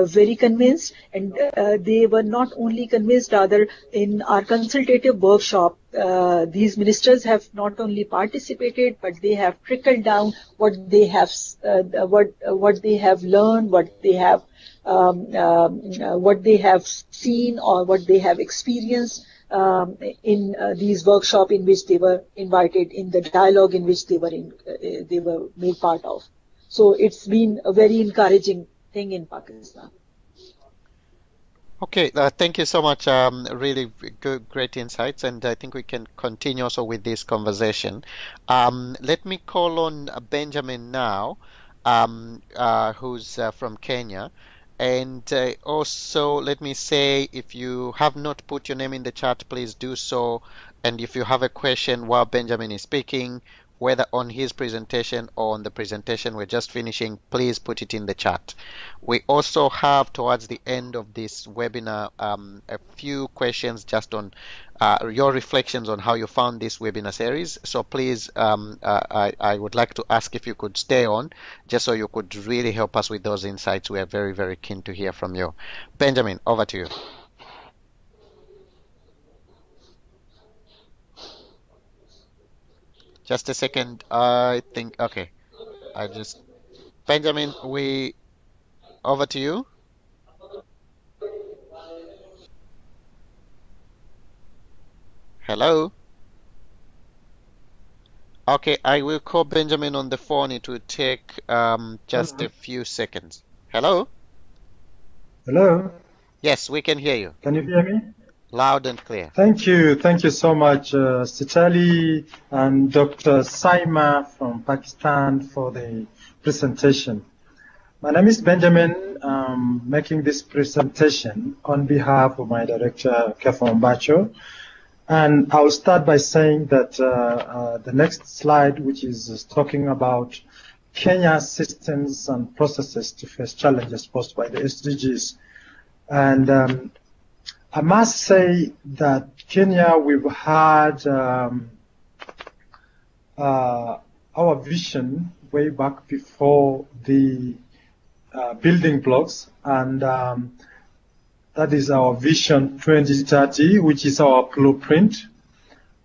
B: very convinced, and they were not only convinced, rather in our consultative workshop, these ministers have not only participated, but they have trickled down what they have learned, what they have seen, or what they have experienced in these workshops in which they were invited, in the dialogue in which they were made part of. So it's been a very encouraging thing in Pakistan.
A: Okay, thank you so much. Really good, great insights, and I think we can continue also with this conversation. Let me call on Benjamin now, who's from Kenya. And also, let me say, if you have not put your name in the chat, please do so. And if you have a question while Benjamin is speaking, whether on his presentation or on the presentation we're just finishing, please put it in the chat. We also have towards the end of this webinar a few questions just on your reflections on how you found this webinar series. So please, I would like to ask if you could stay on just so you could really help us with those insights. We are very, very keen to hear from you. Benjamin, over to you. Just a second. I think, okay. Benjamin, over to you. Hello? Okay, I will call Benjamin on the phone. It will take just a few seconds. Hello?
F: Hello?
A: Yes, we can hear you.
F: Can you hear me?
A: Loud and clear.
F: Thank you. Thank you so much, Sitali and Dr. Saima from Pakistan for the presentation. My name is Benjamin. I'm making this presentation on behalf of my director, Kefon Bacho. And I'll start by saying that the next slide, which is talking about Kenya's systems and processes to face challenges posed by the SDGs. And I must say that Kenya, we've had our vision way back before the building blocks, and that is our Vision 2030, which is our blueprint.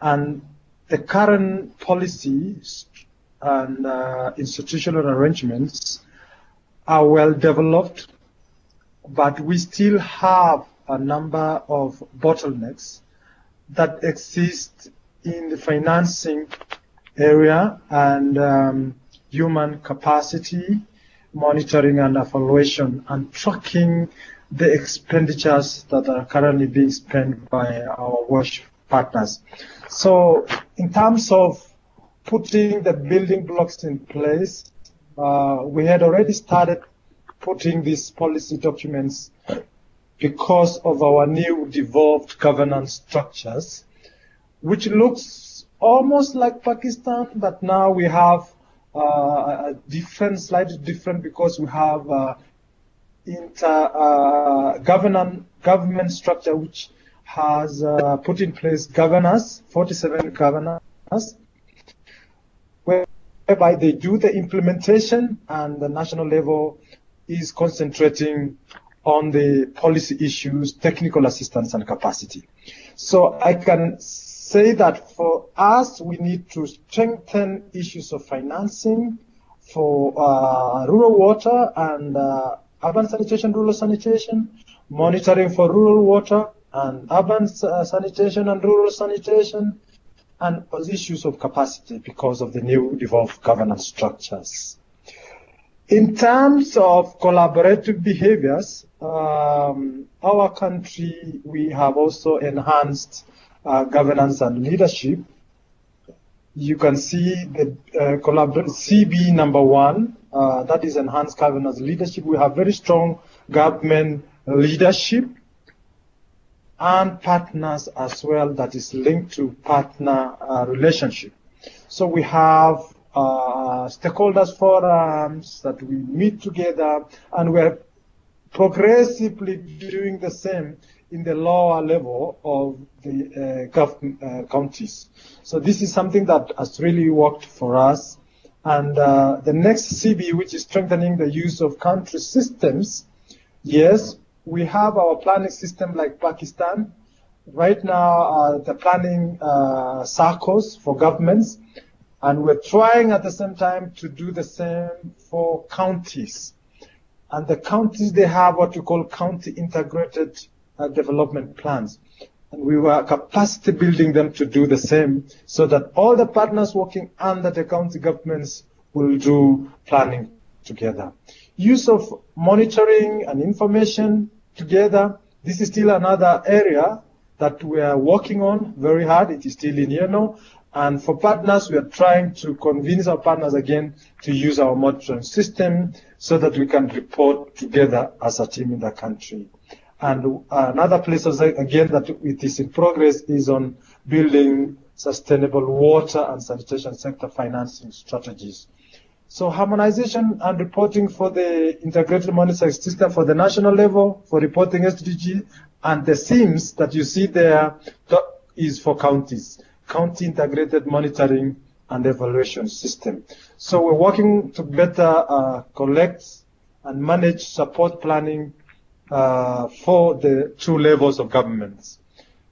F: And the current policies and institutional arrangements are well developed, but we still have a number of bottlenecks that exist in the financing area and human capacity, monitoring and evaluation, and tracking the expenditures that are currently being spent by our WASH partners. So in terms of putting the building blocks in place, we had already started putting these policy documents because of our new devolved governance structures, which looks almost like Pakistan, but now we have a different, slightly different, because we have government structure which has put in place governors, 47 governors, whereby they do the implementation, and the national level is concentrating on the policy issues, technical assistance, and capacity. So I can say that for us, we need to strengthen issues of financing for rural water and urban sanitation, rural sanitation, monitoring for rural water and urban sanitation and rural sanitation, and issues of capacity because of the new devolved governance structures. In terms of collaborative behaviors, our country, we have also enhanced governance and leadership. You can see the CB number 1, that is enhanced governance leadership. We have very strong government leadership and partners as well, that is linked to partner relationship. So we have stakeholders forums that we meet together, and we're progressively doing the same in the lower level of the counties. So this is something that has really worked for us. And the next CB, which is strengthening the use of country systems, yes, we have our planning system like Pakistan. Right now, the planning circles for governments, and we're trying at the same time to do the same for counties. And the counties, they have what we call county integrated development plans. And we were capacity building them to do the same, so that all the partners working under the county governments will do planning together. Use of monitoring and information together. This is still another area that we are working on very hard. It is still in yellow. And for partners, we are trying to convince our partners again to use our monitoring system so that we can report together as a team in the country. And another place, again, that it is in progress is on building sustainable water and sanitation sector financing strategies. So harmonization and reporting for the integrated monitoring system for the national level, for reporting SDG, and the themes that you see there is for counties, county integrated monitoring and evaluation system. So we're working to better collect and manage support planning for the 2 levels of governments.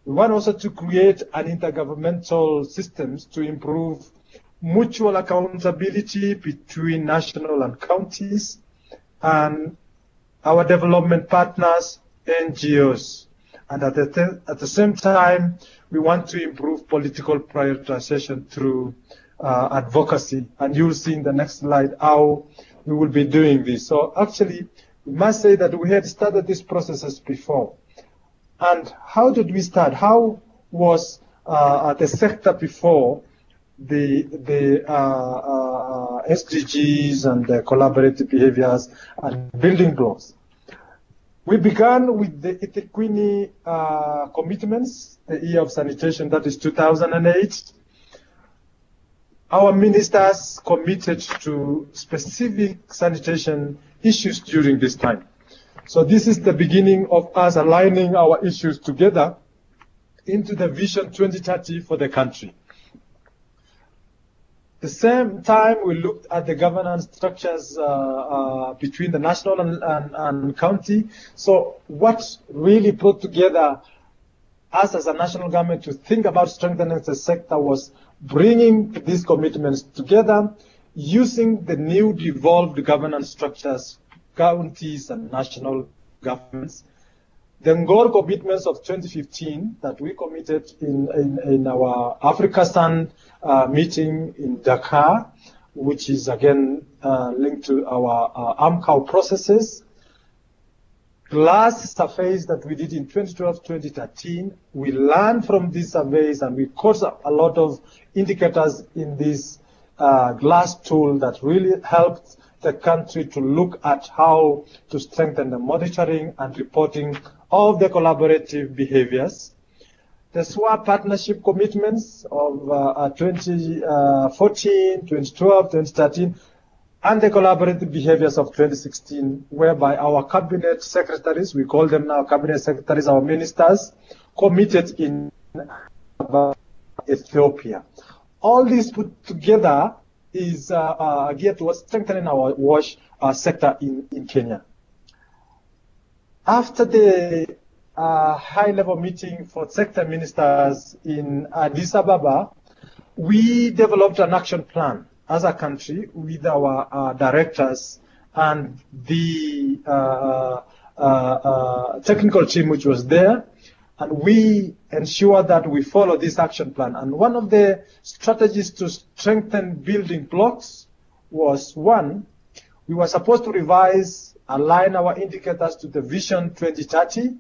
F: We want also to create an intergovernmental systems to improve mutual accountability between national and counties and our development partners, NGOs. And at the same time, we want to improve political prioritization through advocacy. And you'll see in the next slide how we will be doing this. So actually, we must say that we had started these processes before. And how did we start? How was the sector before the SDGs and the collaborative behaviors and building blocks? We began with the Itiquini commitments, the year of sanitation, that is 2008. Our ministers committed to specific sanitation issues during this time. So this is the beginning of us aligning our issues together into the Vision 2030 for the country. At the same time, we looked at the governance structures between the national and county. So what really brought together us as a national government to think about strengthening the sector was bringing these commitments together using the new devolved governance structures, counties and national governments. The Ngor commitments of 2015 that we committed in our Africa Sun meeting in Dakar, which is again linked to our AMCOW processes. Glass surveys that we did in 2012-2013, we learned from these surveys and we caught a lot of indicators in this glass tool that really helped the country to look at how to strengthen the monitoring and reporting of the collaborative behaviors. The SWA partnership commitments of 2014, 2012, 2013, and the collaborative behaviors of 2016, whereby our cabinet secretaries, we call them now cabinet secretaries, our ministers, committed in Ethiopia. All this put together is geared towards strengthening our wash sector in Kenya. After the high-level meeting for sector ministers in Addis Ababa, we developed an action plan as a country with our directors and the technical team which was there, and we ensure that we follow this action plan. And one of the strategies to strengthen building blocks was, one, we were supposed to revise, align our indicators to the Vision 2030,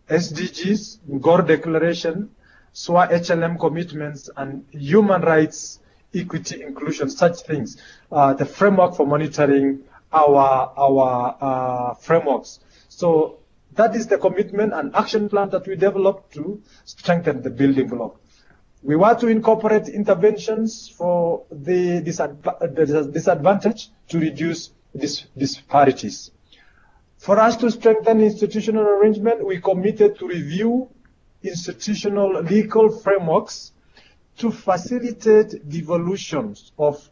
F: SDGs, Ngor Declaration, SWA HLM commitments, and human rights, equity, inclusion, such things. The framework for monitoring our frameworks. So that is the commitment and action plan that we developed to strengthen the building block. We want to incorporate interventions for the disadvantage to reduce disparities. For us to strengthen institutional arrangement, we committed to review institutional legal frameworks to facilitate devolutions of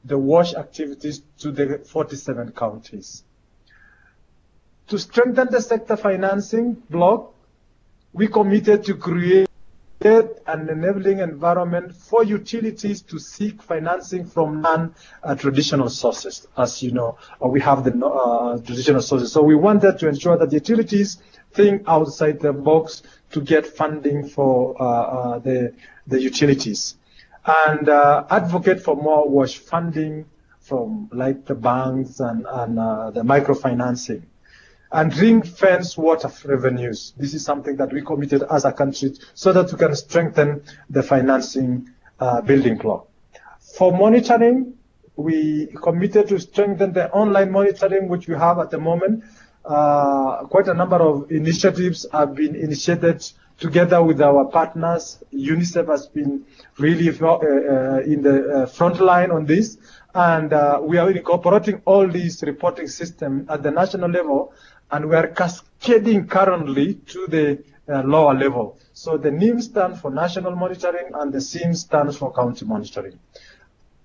F: the WASH activities to the 47 counties. To strengthen the sector financing block, we committed to create an enabling environment for utilities to seek financing from non-traditional sources. As you know, we have the traditional sources. So we wanted to ensure that utilities think outside the box to get funding for the utilities. And advocate for more WASH funding from like the banks and the microfinancing. And ring-fence water revenues. This is something that we committed as a country so that we can strengthen the financing building block. For monitoring, we committed to strengthen the online monitoring which we have at the moment. Quite a number of initiatives have been initiated together with our partners. UNICEF has been really in the front line on this, and we are incorporating all these reporting systems at the national level, and we are cascading currently to the lower level. So the NIM stands for National Monitoring, and the SIM stands for County Monitoring.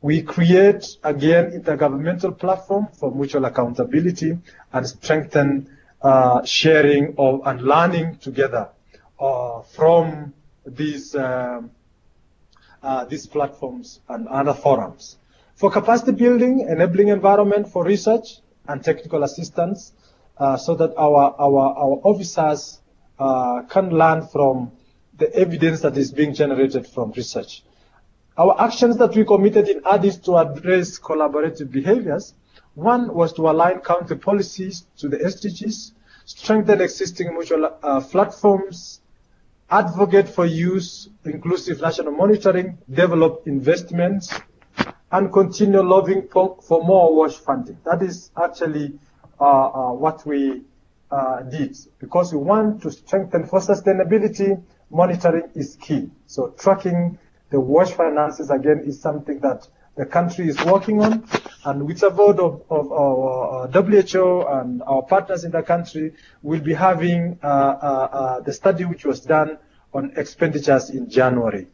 F: We create, again, intergovernmental platform for mutual accountability and strengthen sharing of and learning together from these platforms and other forums. For capacity building, enabling environment for research and technical assistance, so that our officers can learn from the evidence that is being generated from research. Our actions that we committed in Addis to address collaborative behaviors, one was to align county policies to the SDGs, strengthen existing mutual platforms, advocate for use, inclusive national monitoring, develop investments, and continue lobbying for more WASH funding. That is actually what we did, because we want to strengthen for sustainability. Monitoring is key. So tracking the WASH finances, again, is something that the country is working on, and with support of our WHO and our partners in the country, we'll be having the study which was done on expenditures in January.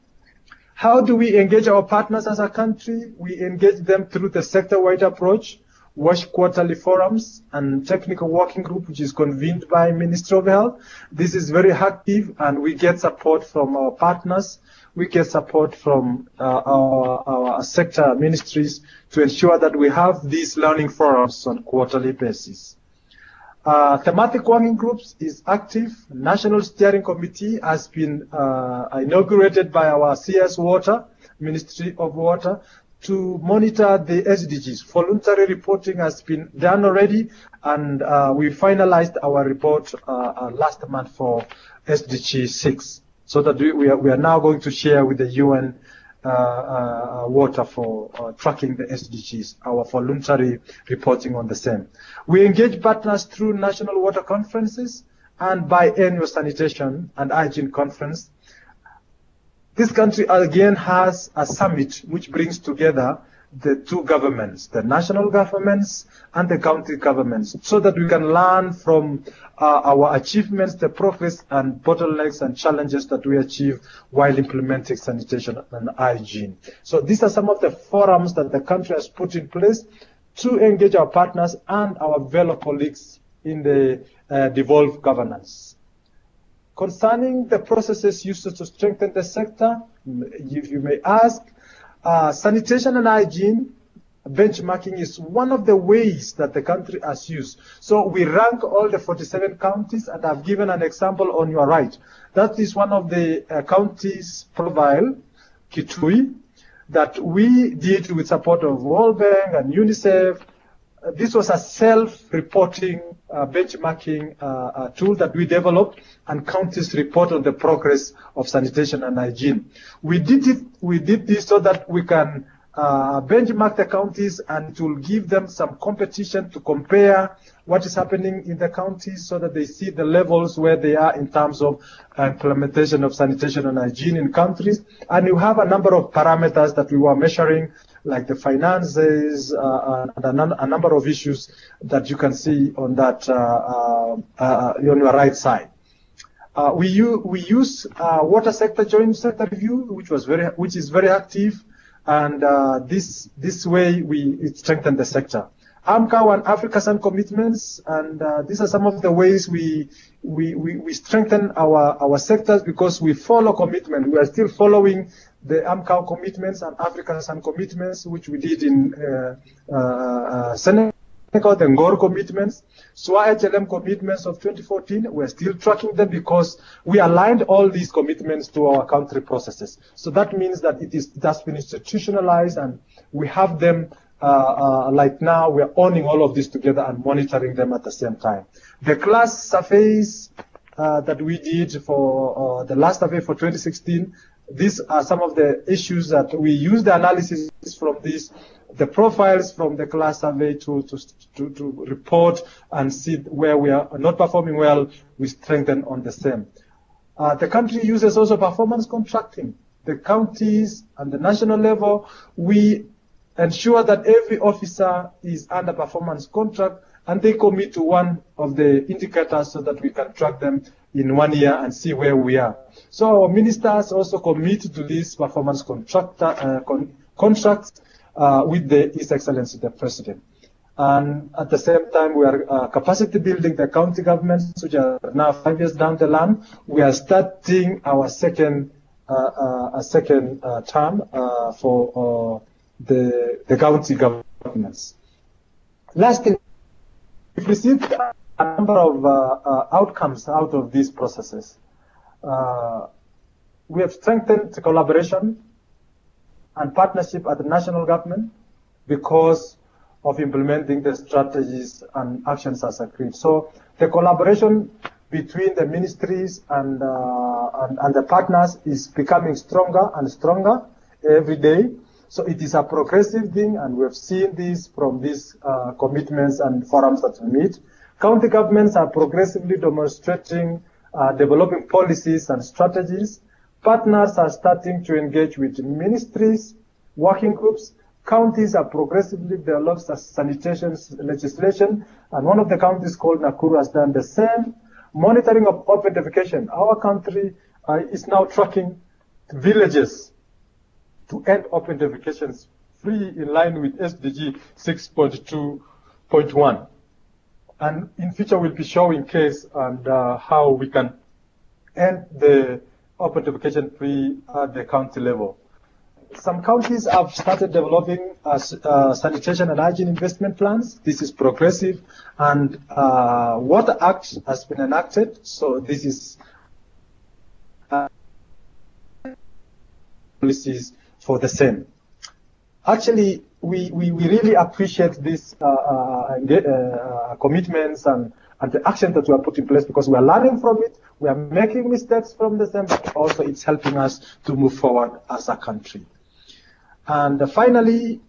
F: How do we engage our partners as a country? We engage them through the sector-wide approach, WASH quarterly forums, and technical working group, which is convened by Ministry of Health. This is very active, and we get support from our partners. We get support from our sector ministries to ensure that we have these learning forums on quarterly basis. Thematic working groups is active. National Steering Committee has been inaugurated by our CS Water, Ministry of Water, to monitor the SDGs. Voluntary reporting has been done already, and we finalized our report last month for SDG 6, so that we are now going to share with the UN water for tracking the SDGs, our voluntary reporting on the same. We engage partners through national water conferences and biannual sanitation and hygiene conference. This country again has a summit which brings together the two governments, the national governments and the county governments, so that we can learn from our achievements, the progress and bottlenecks and challenges that we achieve while implementing sanitation and hygiene. So these are some of the forums that the country has put in place to engage our partners and our fellow colleagues in the devolved governance. Concerning the processes used to strengthen the sector, if you may ask, sanitation and hygiene benchmarking is one of the ways that the country has used. So we rank all the 47 counties, and I've given an example on your right. That is one of the counties profile, Kitui, that we did with support of World Bank and UNICEF. This was a self-reporting benchmarking tool that we developed, and counties report on the progress of sanitation and hygiene. We did this so that we can benchmark the counties, and it will give them some competition to compare what is happening in the counties, so that they see the levels where they are in terms of implementation of sanitation and hygiene in countries. And you have a number of parameters that we were measuring, like the finances and a number of issues that you can see on that on your right side. We use water sector joint sector review, which is very active, and this way it strengthens the sector. AMCAO and Africa Sun commitments, and these are some of the ways we strengthen our sectors, because we follow commitment. We are still following the AMCAO commitments and Africa Sun commitments, which we did in Senegal, the Ngor commitments, SWA HLM commitments of 2014. We're still tracking them because we aligned all these commitments to our country processes. So that means that it has been institutionalized, and we have them like now. We're owning all of this together and monitoring them at the same time. The class surveys that we did for the last survey for 2016, these are some of the issues that we use the analysis from this, the profiles from the class survey to report and see where we are not performing well. We strengthen on the same. The country uses also performance contracting. The counties and the national level, we ensure that every officer is under performance contract and they commit to one of the indicators so that we can track them in 1 year and see where we are. So our ministers also commit to this performance contracts with His Excellency the President. And at the same time, we are capacity building the county governments, which are now 5 years down the line. We are starting our second term for the county governments. Lastly, we've received a number of outcomes out of these processes. We have strengthened the collaboration and partnership at the national government because of implementing the strategies and actions as agreed. So the collaboration between the ministries and the partners is becoming stronger and stronger every day. So it is a progressive thing, and we have seen this from these commitments and forums that we meet. County governments are progressively demonstrating, developing policies and strategies. Partners are starting to engage with ministries, working groups. Counties are progressively developed sanitation legislation, and one of the counties called Nakuru has done the same. Monitoring of open defecation. Our country is now tracking villages to end open defecations free in line with SDG 6.2.1. And in future we'll be showing case and how we can end the open defecation free at the county level. Some counties have started developing sanitation and hygiene investment plans. This is progressive, and Water Act has been enacted. So this is policies for the same. Actually, we really appreciate these commitments and the action that we have put in place, because we are learning from it. We are making mistakes from the same, but also it's helping us to move forward as a country. And finally,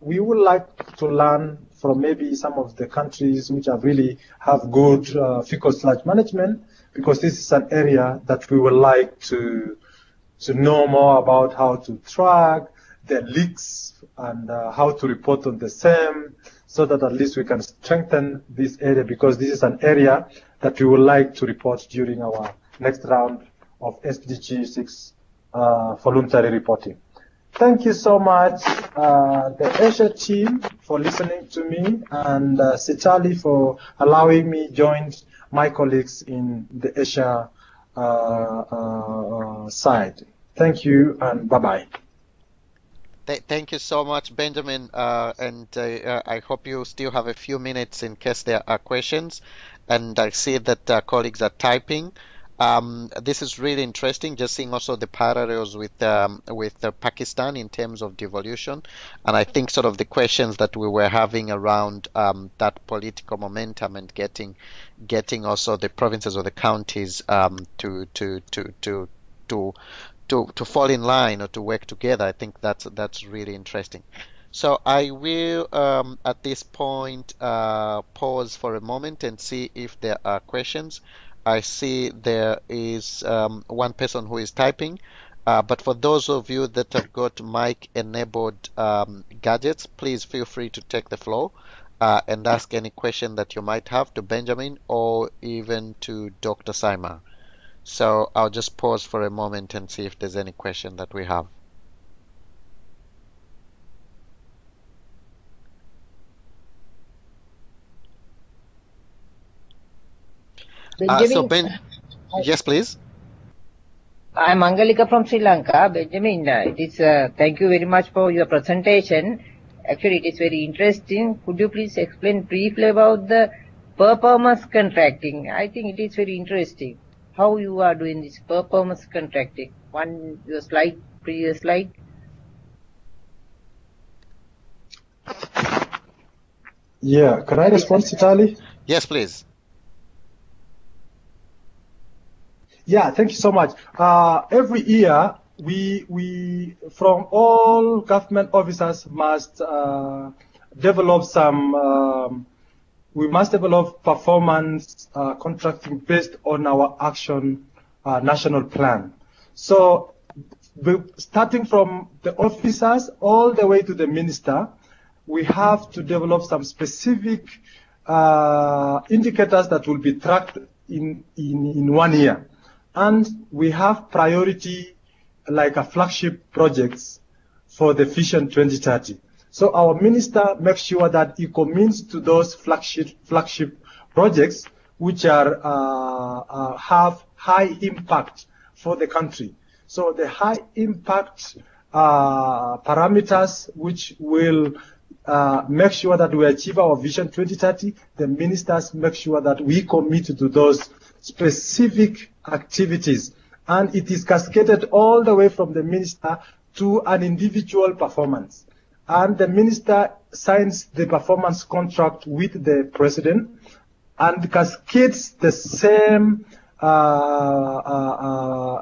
F: we would like to learn from maybe some of the countries which have good fecal sludge management, because this is an area that we would like to know more about, how to track the leaks and how to report on the same, so that at least we can strengthen this area, because this is an area that we would like to report during our next round of SDG 6 voluntary reporting. Thank you so much, the Asia team, for listening to me, and Sitali for allowing me join my colleagues in the Asia side. Thank you, and bye-bye.
A: Thank you so much, Benjamin, and I hope you still have a few minutes in case there are questions. And I see that colleagues are typing. This is really interesting, just seeing also the parallels with Pakistan in terms of devolution, and I think sort of the questions that we were having around that political momentum and getting also the provinces or the counties to fall in line or to work together. I think that's really interesting. So I will at this point pause for a moment and see if there are questions. I see there is one person who is typing, but for those of you that have got mic enabled gadgets, please feel free to take the floor and ask any question that you might have to Benjamin or even to Dr. Saima. So I'll just pause for a moment and see if there's any question that we have.
G: Benjamin,
A: yes, please.
G: I'm Angalika from Sri Lanka. Benjamin, it is thank you very much for your presentation. Actually, it is very interesting. Could you please explain briefly about the performance contracting? I think it is very interesting how you are doing this performance contracting. Your slide, previous slide.
F: Yeah, can I respond, Sitali?
A: Yes, please.
F: Yeah, thank you so much. Every year, we from all government officers must develop we must develop performance contracting based on our action national plan. So starting from the officers all the way to the minister, we have to develop some specific indicators that will be tracked in 1 year. And we have priority, like a flagship projects for the Vision 2030. So our minister makes sure that he commits to those flagship projects which are have high impact for the country. So the high impact parameters which will make sure that we achieve our Vision 2030, the ministers make sure that we commit to those specific activities. And it is cascaded all the way from the minister to an individual performance. And the minister signs the performance contract with the president and cascades the same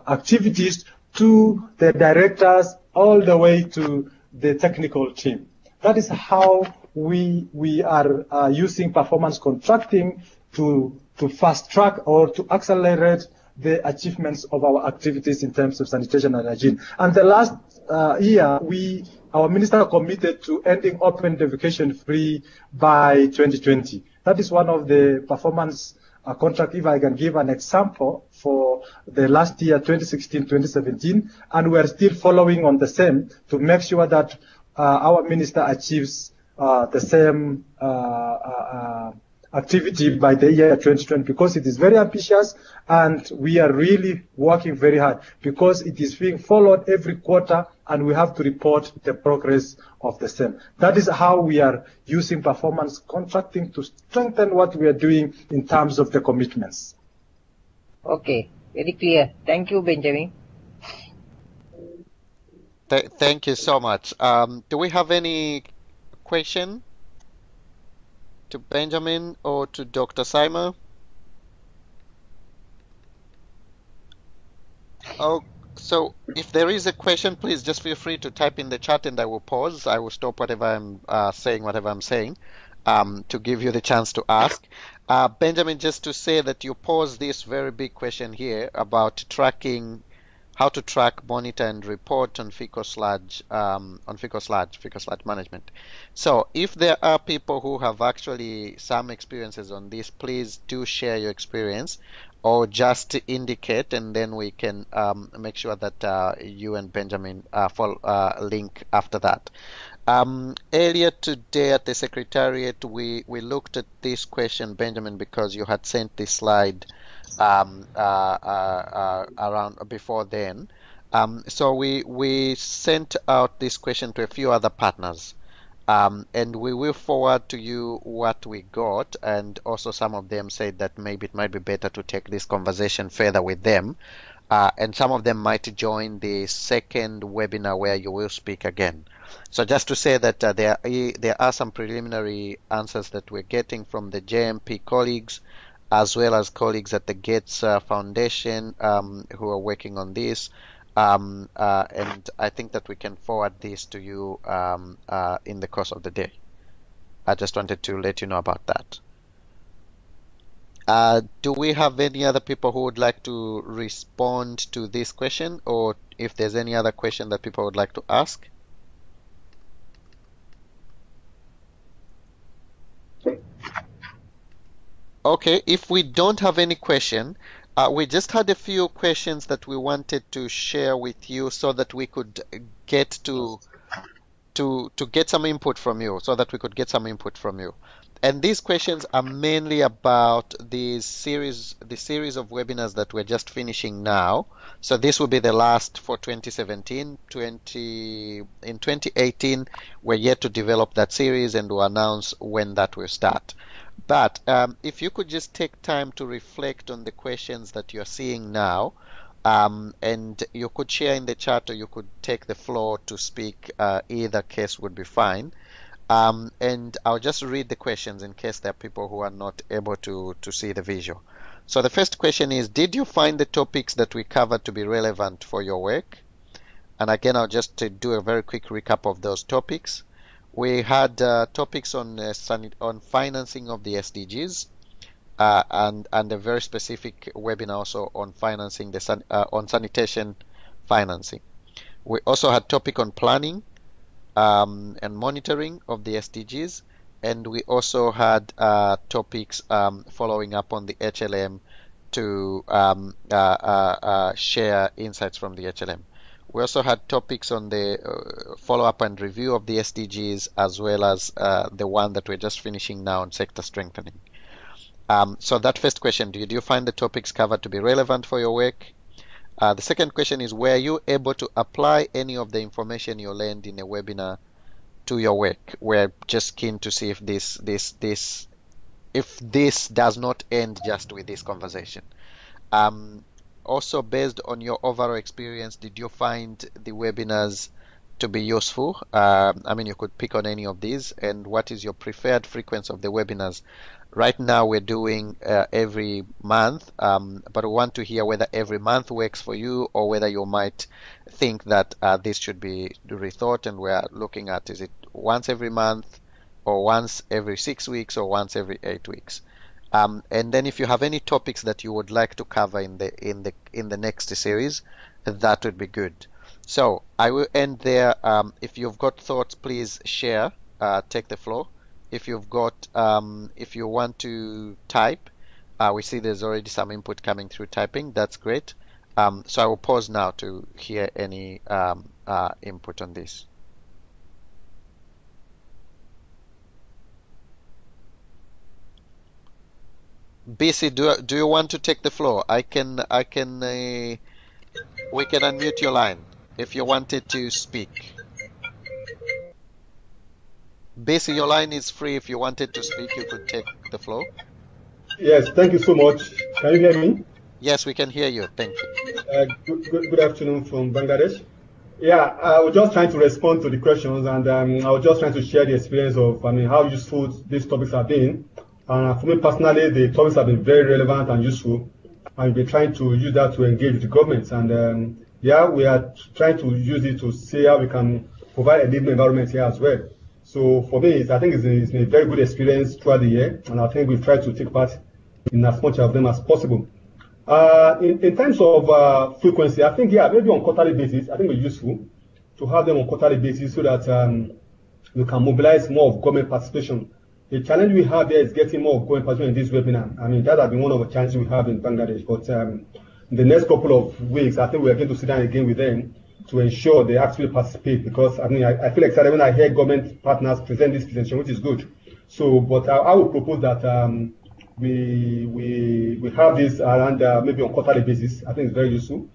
F: activities to the directors all the way to the technical team. That is how we are using performance contracting to fast track or to accelerate the achievements of our activities in terms of sanitation and hygiene. And the last year, our minister committed to ending open defecation free by 2020. That is one of the performance contract, if I can give an example, for the last year, 2016-2017, and we are still following on the same to make sure that our minister achieves the same activity by the year 2020, because it is very ambitious and we are really working very hard because it is being followed every quarter and we have to report the progress of the same. That is how we are using performance contracting to strengthen what we are doing in terms of the commitments.
G: Okay, very clear. Thank you, Benjamin.
A: Thank you so much. Do we have any question to Benjamin or to Dr. Simon? Oh, so if there is a question, please just feel free to type in the chat and I will pause. I will stop whatever I'm saying, to give you the chance to ask. Benjamin, just to say that you posed this very big question here about tracking, how to track, monitor, and report on fecal sludge management. So if there are people who have actually some experiences on this, please do share your experience or just indicate, and then we can make sure that you and Benjamin link after that. Earlier today at the Secretariat, we looked at this question, Benjamin, because you had sent this slide around before then. So we sent out this question to a few other partners, and we will forward to you what we got, and also some of them said that maybe it might be better to take this conversation further with them, and some of them might join the second webinar where you will speak again. So just to say that there are some preliminary answers that we're getting from the JMP colleagues, as well as colleagues at the Gates Foundation who are working on this. And I think that we can forward this to you in the course of the day. I just wanted to let you know about that. Do we have any other people who would like to respond to this question, or if there's any other question that people would like to ask? Okay, if we don't have any question, we just had a few questions that we wanted to share with you so that we could get to get some input from you, And these questions are mainly about the series of webinars that we're just finishing now. So this will be the last for 2017. In 2018, we're yet to develop that series and we'll announce when that will start. But if you could just take time to reflect on the questions that you're seeing now, and you could share in the chat or you could take the floor to speak, either case would be fine. And I'll just read the questions in case there are people who are not able to see the visual. So the first question is, did you find the topics that we covered to be relevant for your work? And again, I'll just do a very quick recap of those topics. We had topics on financing of the SDGs, and a very specific webinar also on financing on sanitation financing. We also had topic on planning and monitoring of the SDGs, and we also had topics following up on the HLM to share insights from the HLM. We also had topics on the follow-up and review of the SDGs, as well as the one that we're just finishing now on sector strengthening. So that first question, did you find the topics covered to be relevant for your work? The second question is, were you able to apply any of the information you learned in a webinar to your work? We're just keen to see if this does not end just with this conversation. Also, based on your overall experience, did you find the webinars to be useful? I mean, you could pick on any of these. And what is your preferred frequency of the webinars? Right now, we're doing every month, but we want to hear whether every month works for you, or whether you might think that this should be rethought, and we're looking at, is it once every month, or once every 6 weeks, or once every 8 weeks? And then if you have any topics that you would like to cover in the next series, that would be good. So I will end there. If you've got thoughts, please share. Take the floor. If you've got, if you want to type, we see there's already some input coming through typing. That's great. So I will pause now to hear any input on this. BC, do you want to take the floor? We can unmute your line if you wanted to speak. BC, your line is free. If you wanted to speak, you could take the floor.
H: Yes, thank you so much. Can you hear me?
A: Yes, we can hear you. Thank you.
H: Good afternoon from Bangladesh. Yeah, I was just trying to respond to the questions, and I was just trying to share the experience of, how useful these topics have been. And for me personally, the topics have been very relevant and useful. And we've been trying to use that to engage with the governments. And yeah, we are trying to use it to see how we can provide a living environment here as well. So for me, I think it's been a very good experience throughout the year. And I think we've tried to take part in as much of them as possible. In terms of frequency, I think, yeah, maybe on quarterly basis, I think it's useful to have them on quarterly basis so that we can mobilize more of government participation. The challenge we have there is getting more government participation in this webinar. I mean, that has been one of the challenges we have in Bangladesh. But in the next couple of weeks, I think we are going to sit down again with them to ensure they actually participate. Because I mean, I feel excited when I hear government partners present this presentation, which is good. So, but I would propose that we have this around maybe on quarterly basis. I think it's very useful.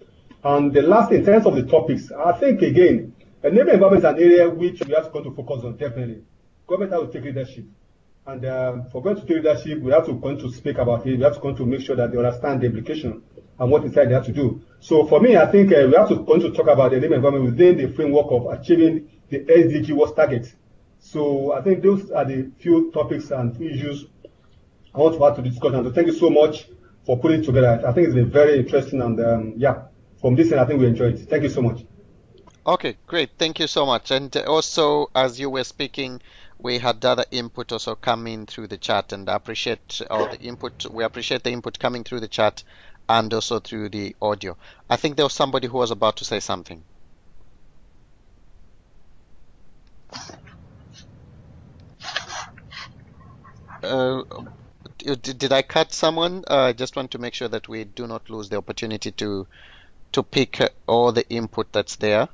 H: And the last, in terms of the topics, I think again, enabling environment is an area which we have to come to focus on definitely. Government has to take leadership. And for going to take leadership, we have to come to speak about it. We have to come to make sure that they understand the implication and what inside they have to do. So for me, I think we have to come to talk about the enabling environment within the framework of achieving the SDG World targets. So I think those are the few topics and issues I want to add to the discussion. So thank you so much for putting it together. I think it's been very interesting, and yeah, from this end, I think we enjoyed it. Thank you so much.
A: Okay, great. Thank you so much. And also, as you were speaking, we had other input also coming through the chat, and I appreciate all the input. We appreciate the input coming through the chat and also through the audio. I think there was somebody who was about to say something. Did I cut someone? I just want to make sure that we do not lose the opportunity to pick all the input that's there.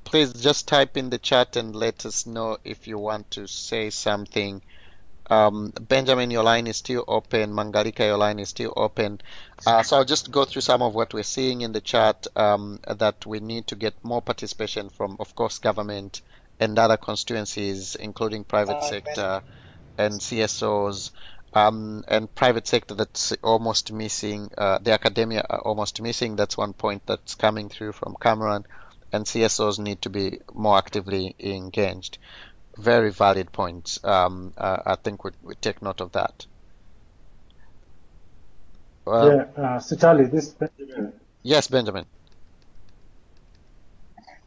A: Please just type in the chat and let us know if you want to say something. Benjamin, your line is still open. Mangalika, your line is still open. So I'll just go through some of what we're seeing in the chat, that we need to get more participation from, of course, government and other constituencies, including private sector and CSOs, and private sector that's almost missing. The academia are almost missing. That's one point that's coming through from Cameron. And CSOs need to be more actively engaged. Very valid points. I think we take note of that.
F: Charlie, this is Benjamin.
A: Yes, Benjamin.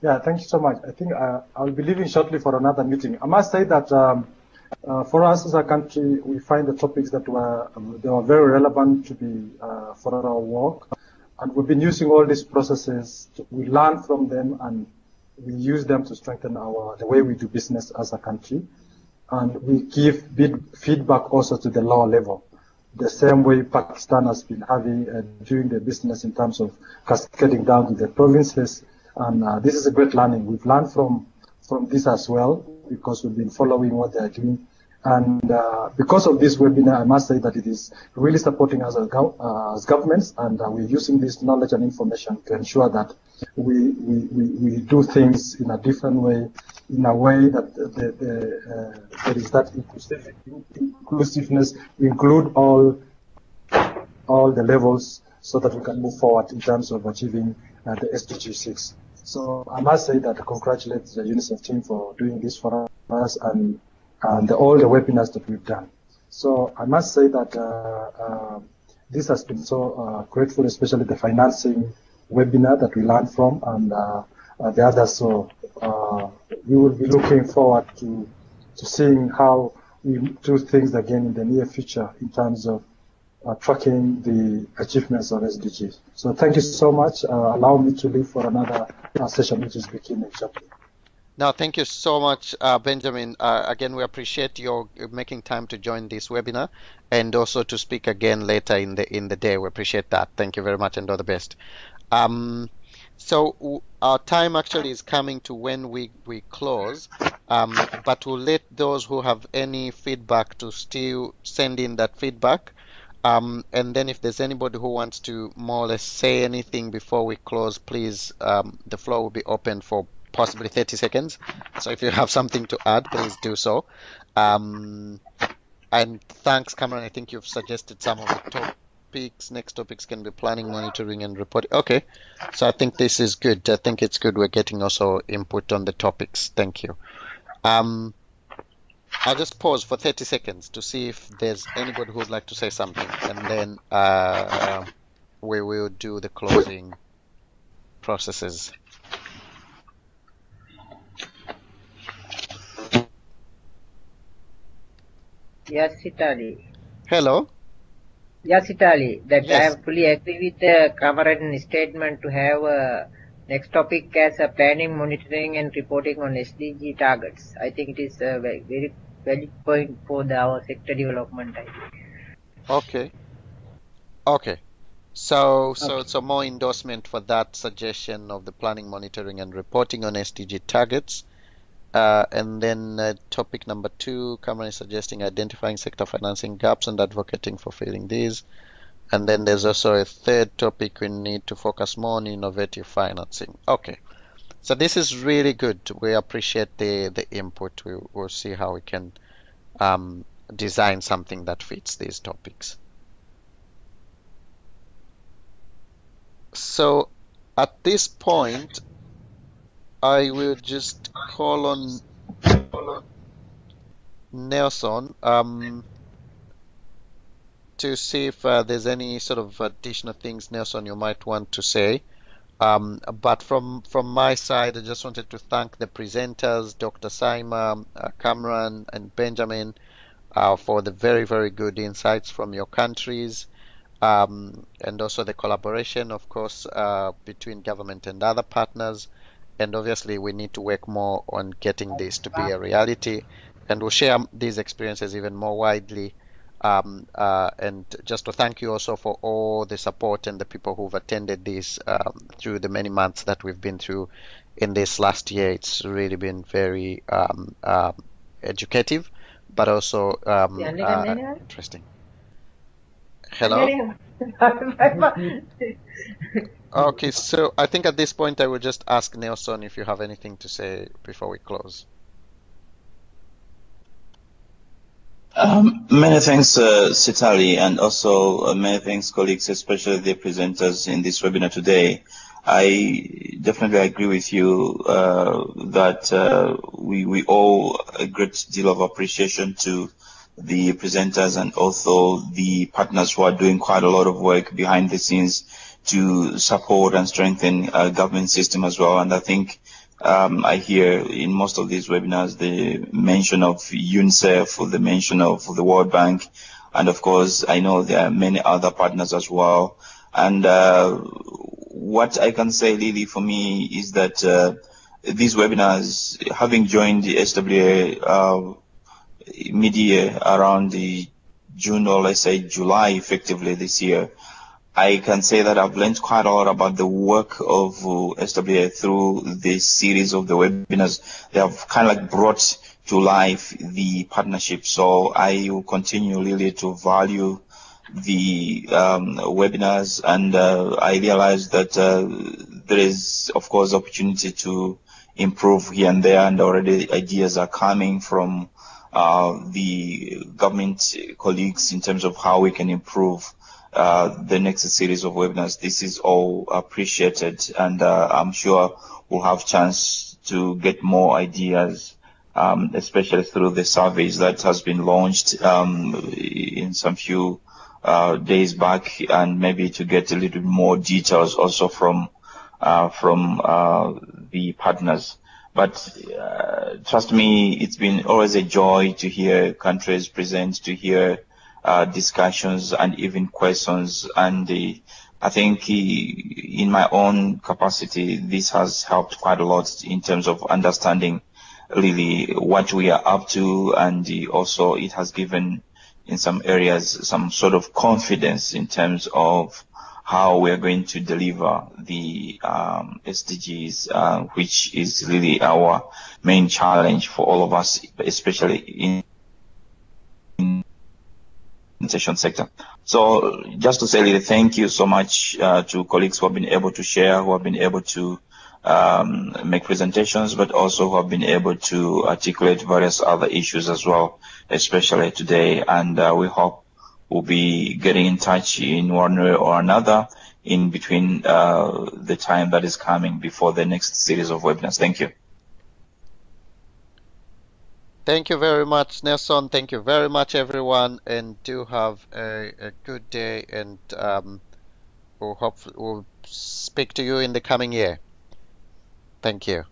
F: Yeah, thank you so much. I think I'll be leaving shortly for another meeting. I must say that For us as a country, we find the topics that they were very relevant to be for our work, and we've been using all these processes. We learn from them and we use them to strengthen the way we do business as a country, and we give feedback also to the lower level. The same way Pakistan has been having doing the business in terms of cascading down to the provinces, and this is a great learning. We've learned from this as well because we've been following what they are doing. And because of this webinar, I must say that it is really supporting us as governments, and we're using this knowledge and information to ensure that we do things in a different way, in a way that there is that inclusiveness, include all the levels, so that we can move forward in terms of achieving the SDG 6. So I must say that I congratulate the UNICEF team for doing this for us and all the webinars that we've done. So I must say that this has been so grateful, especially the financing webinar that we learned from, and the others. So we will be looking forward to seeing how we do things again in the near future in terms of tracking the achievements of SDGs. So thank you so much. Allow me to leave for another session, which is beginning shortly.
A: No, thank you so much, Benjamin. Again, we appreciate your making time to join this webinar and also to speak again later in the day. We appreciate that. Thank you very much and all the best. So our time actually is coming to when we close, but we'll let those who have any feedback to still send in that feedback. And then if there's anybody who wants to more or less say anything before we close, please, the floor will be open for possibly 30 seconds. So if you have something to add, please do so. And thanks, Cameron. I think you've suggested some of the topics. Next topics can be planning, monitoring, and reporting. Okay, so I think this is good. I think it's good we're getting also input on the topics. Thank you. I'll just pause for 30 seconds to see if there's anybody who would like to say something, and then we will do the closing processes.
G: Yes, Itali.
A: Hello.
G: Yes, Itali. That
A: Yes.
G: I fully agree with Cameron's statement to have next topic as planning, monitoring, and reporting on SDG targets. I think it is a very valid point for our sector development. I think.
A: Okay. So more endorsement for that suggestion of the planning, monitoring, and reporting on SDG targets. And then topic number 2, Cameron is suggesting identifying sector financing gaps and advocating for filling these. And then there's also a third topic, we need to focus more on innovative financing. Okay, so this is really good. We appreciate the input. We'll see how we can design something that fits these topics. So at this point, I will just call on Nelson to see if there's any sort of additional things, Nelson, you might want to say. But from my side, I just wanted to thank the presenters, Dr. Saima, Cameron, and Benjamin, for the very, very good insights from your countries, and also the collaboration, of course, between government and other partners. And obviously, we need to work more on getting this to be a reality, and we'll share these experiences even more widely. And just to thank you also for all the support and the people who've attended this through the many months that we've been through in this last year. It's really been very educative, but also interesting. Hello? Okay, so I think at this point I will just ask Nelson if you have anything to say before we close.
E: Many thanks, Sitali, and also many thanks, colleagues, especially the presenters in this webinar today. I definitely agree with you that we owe a great deal of appreciation to the presenters and also the partners who are doing quite a lot of work behind the scenes to support and strengthen our government system as well. And I think I hear in most of these webinars the mention of UNICEF, the mention of the World Bank, and of course I know there are many other partners as well. And what I can say really for me is that these webinars, having joined the SWA mid-year around the June or let's say July effectively this year, I can say that I've learned quite a lot about the work of SWA through this series of the webinars. They have kind of like brought to life the partnership. So I will continue really to value the webinars, and I realize that there is, of course, opportunity to improve here and there, and already ideas are coming from the government colleagues in terms of how we can improve the next series of webinars. This is all appreciated, and I'm sure we'll have chance to get more ideas, especially through the surveys that has been launched in some few days back, and maybe to get a little more details also from the partners. But trust me, it's been always a joy to hear countries present, to hear discussions and even questions. And I think in my own capacity, this has helped quite a lot in terms of understanding really what we are up to, and also it has given in some areas some sort of confidence in terms of how we are going to deliver the SDGs, which is really our main challenge for all of us, especially in the sanitation sector. So just to say really thank you so much to colleagues who have been able to share, who have been able to make presentations, but also who have been able to articulate various other issues as well, especially today. And we hope we'll be getting in touch in one way or another in between the time that is coming before the next series of webinars. Thank you.
A: Thank you very much, Nelson. Thank you very much, everyone, and do have a good day, and we'll speak to you in the coming year. Thank you.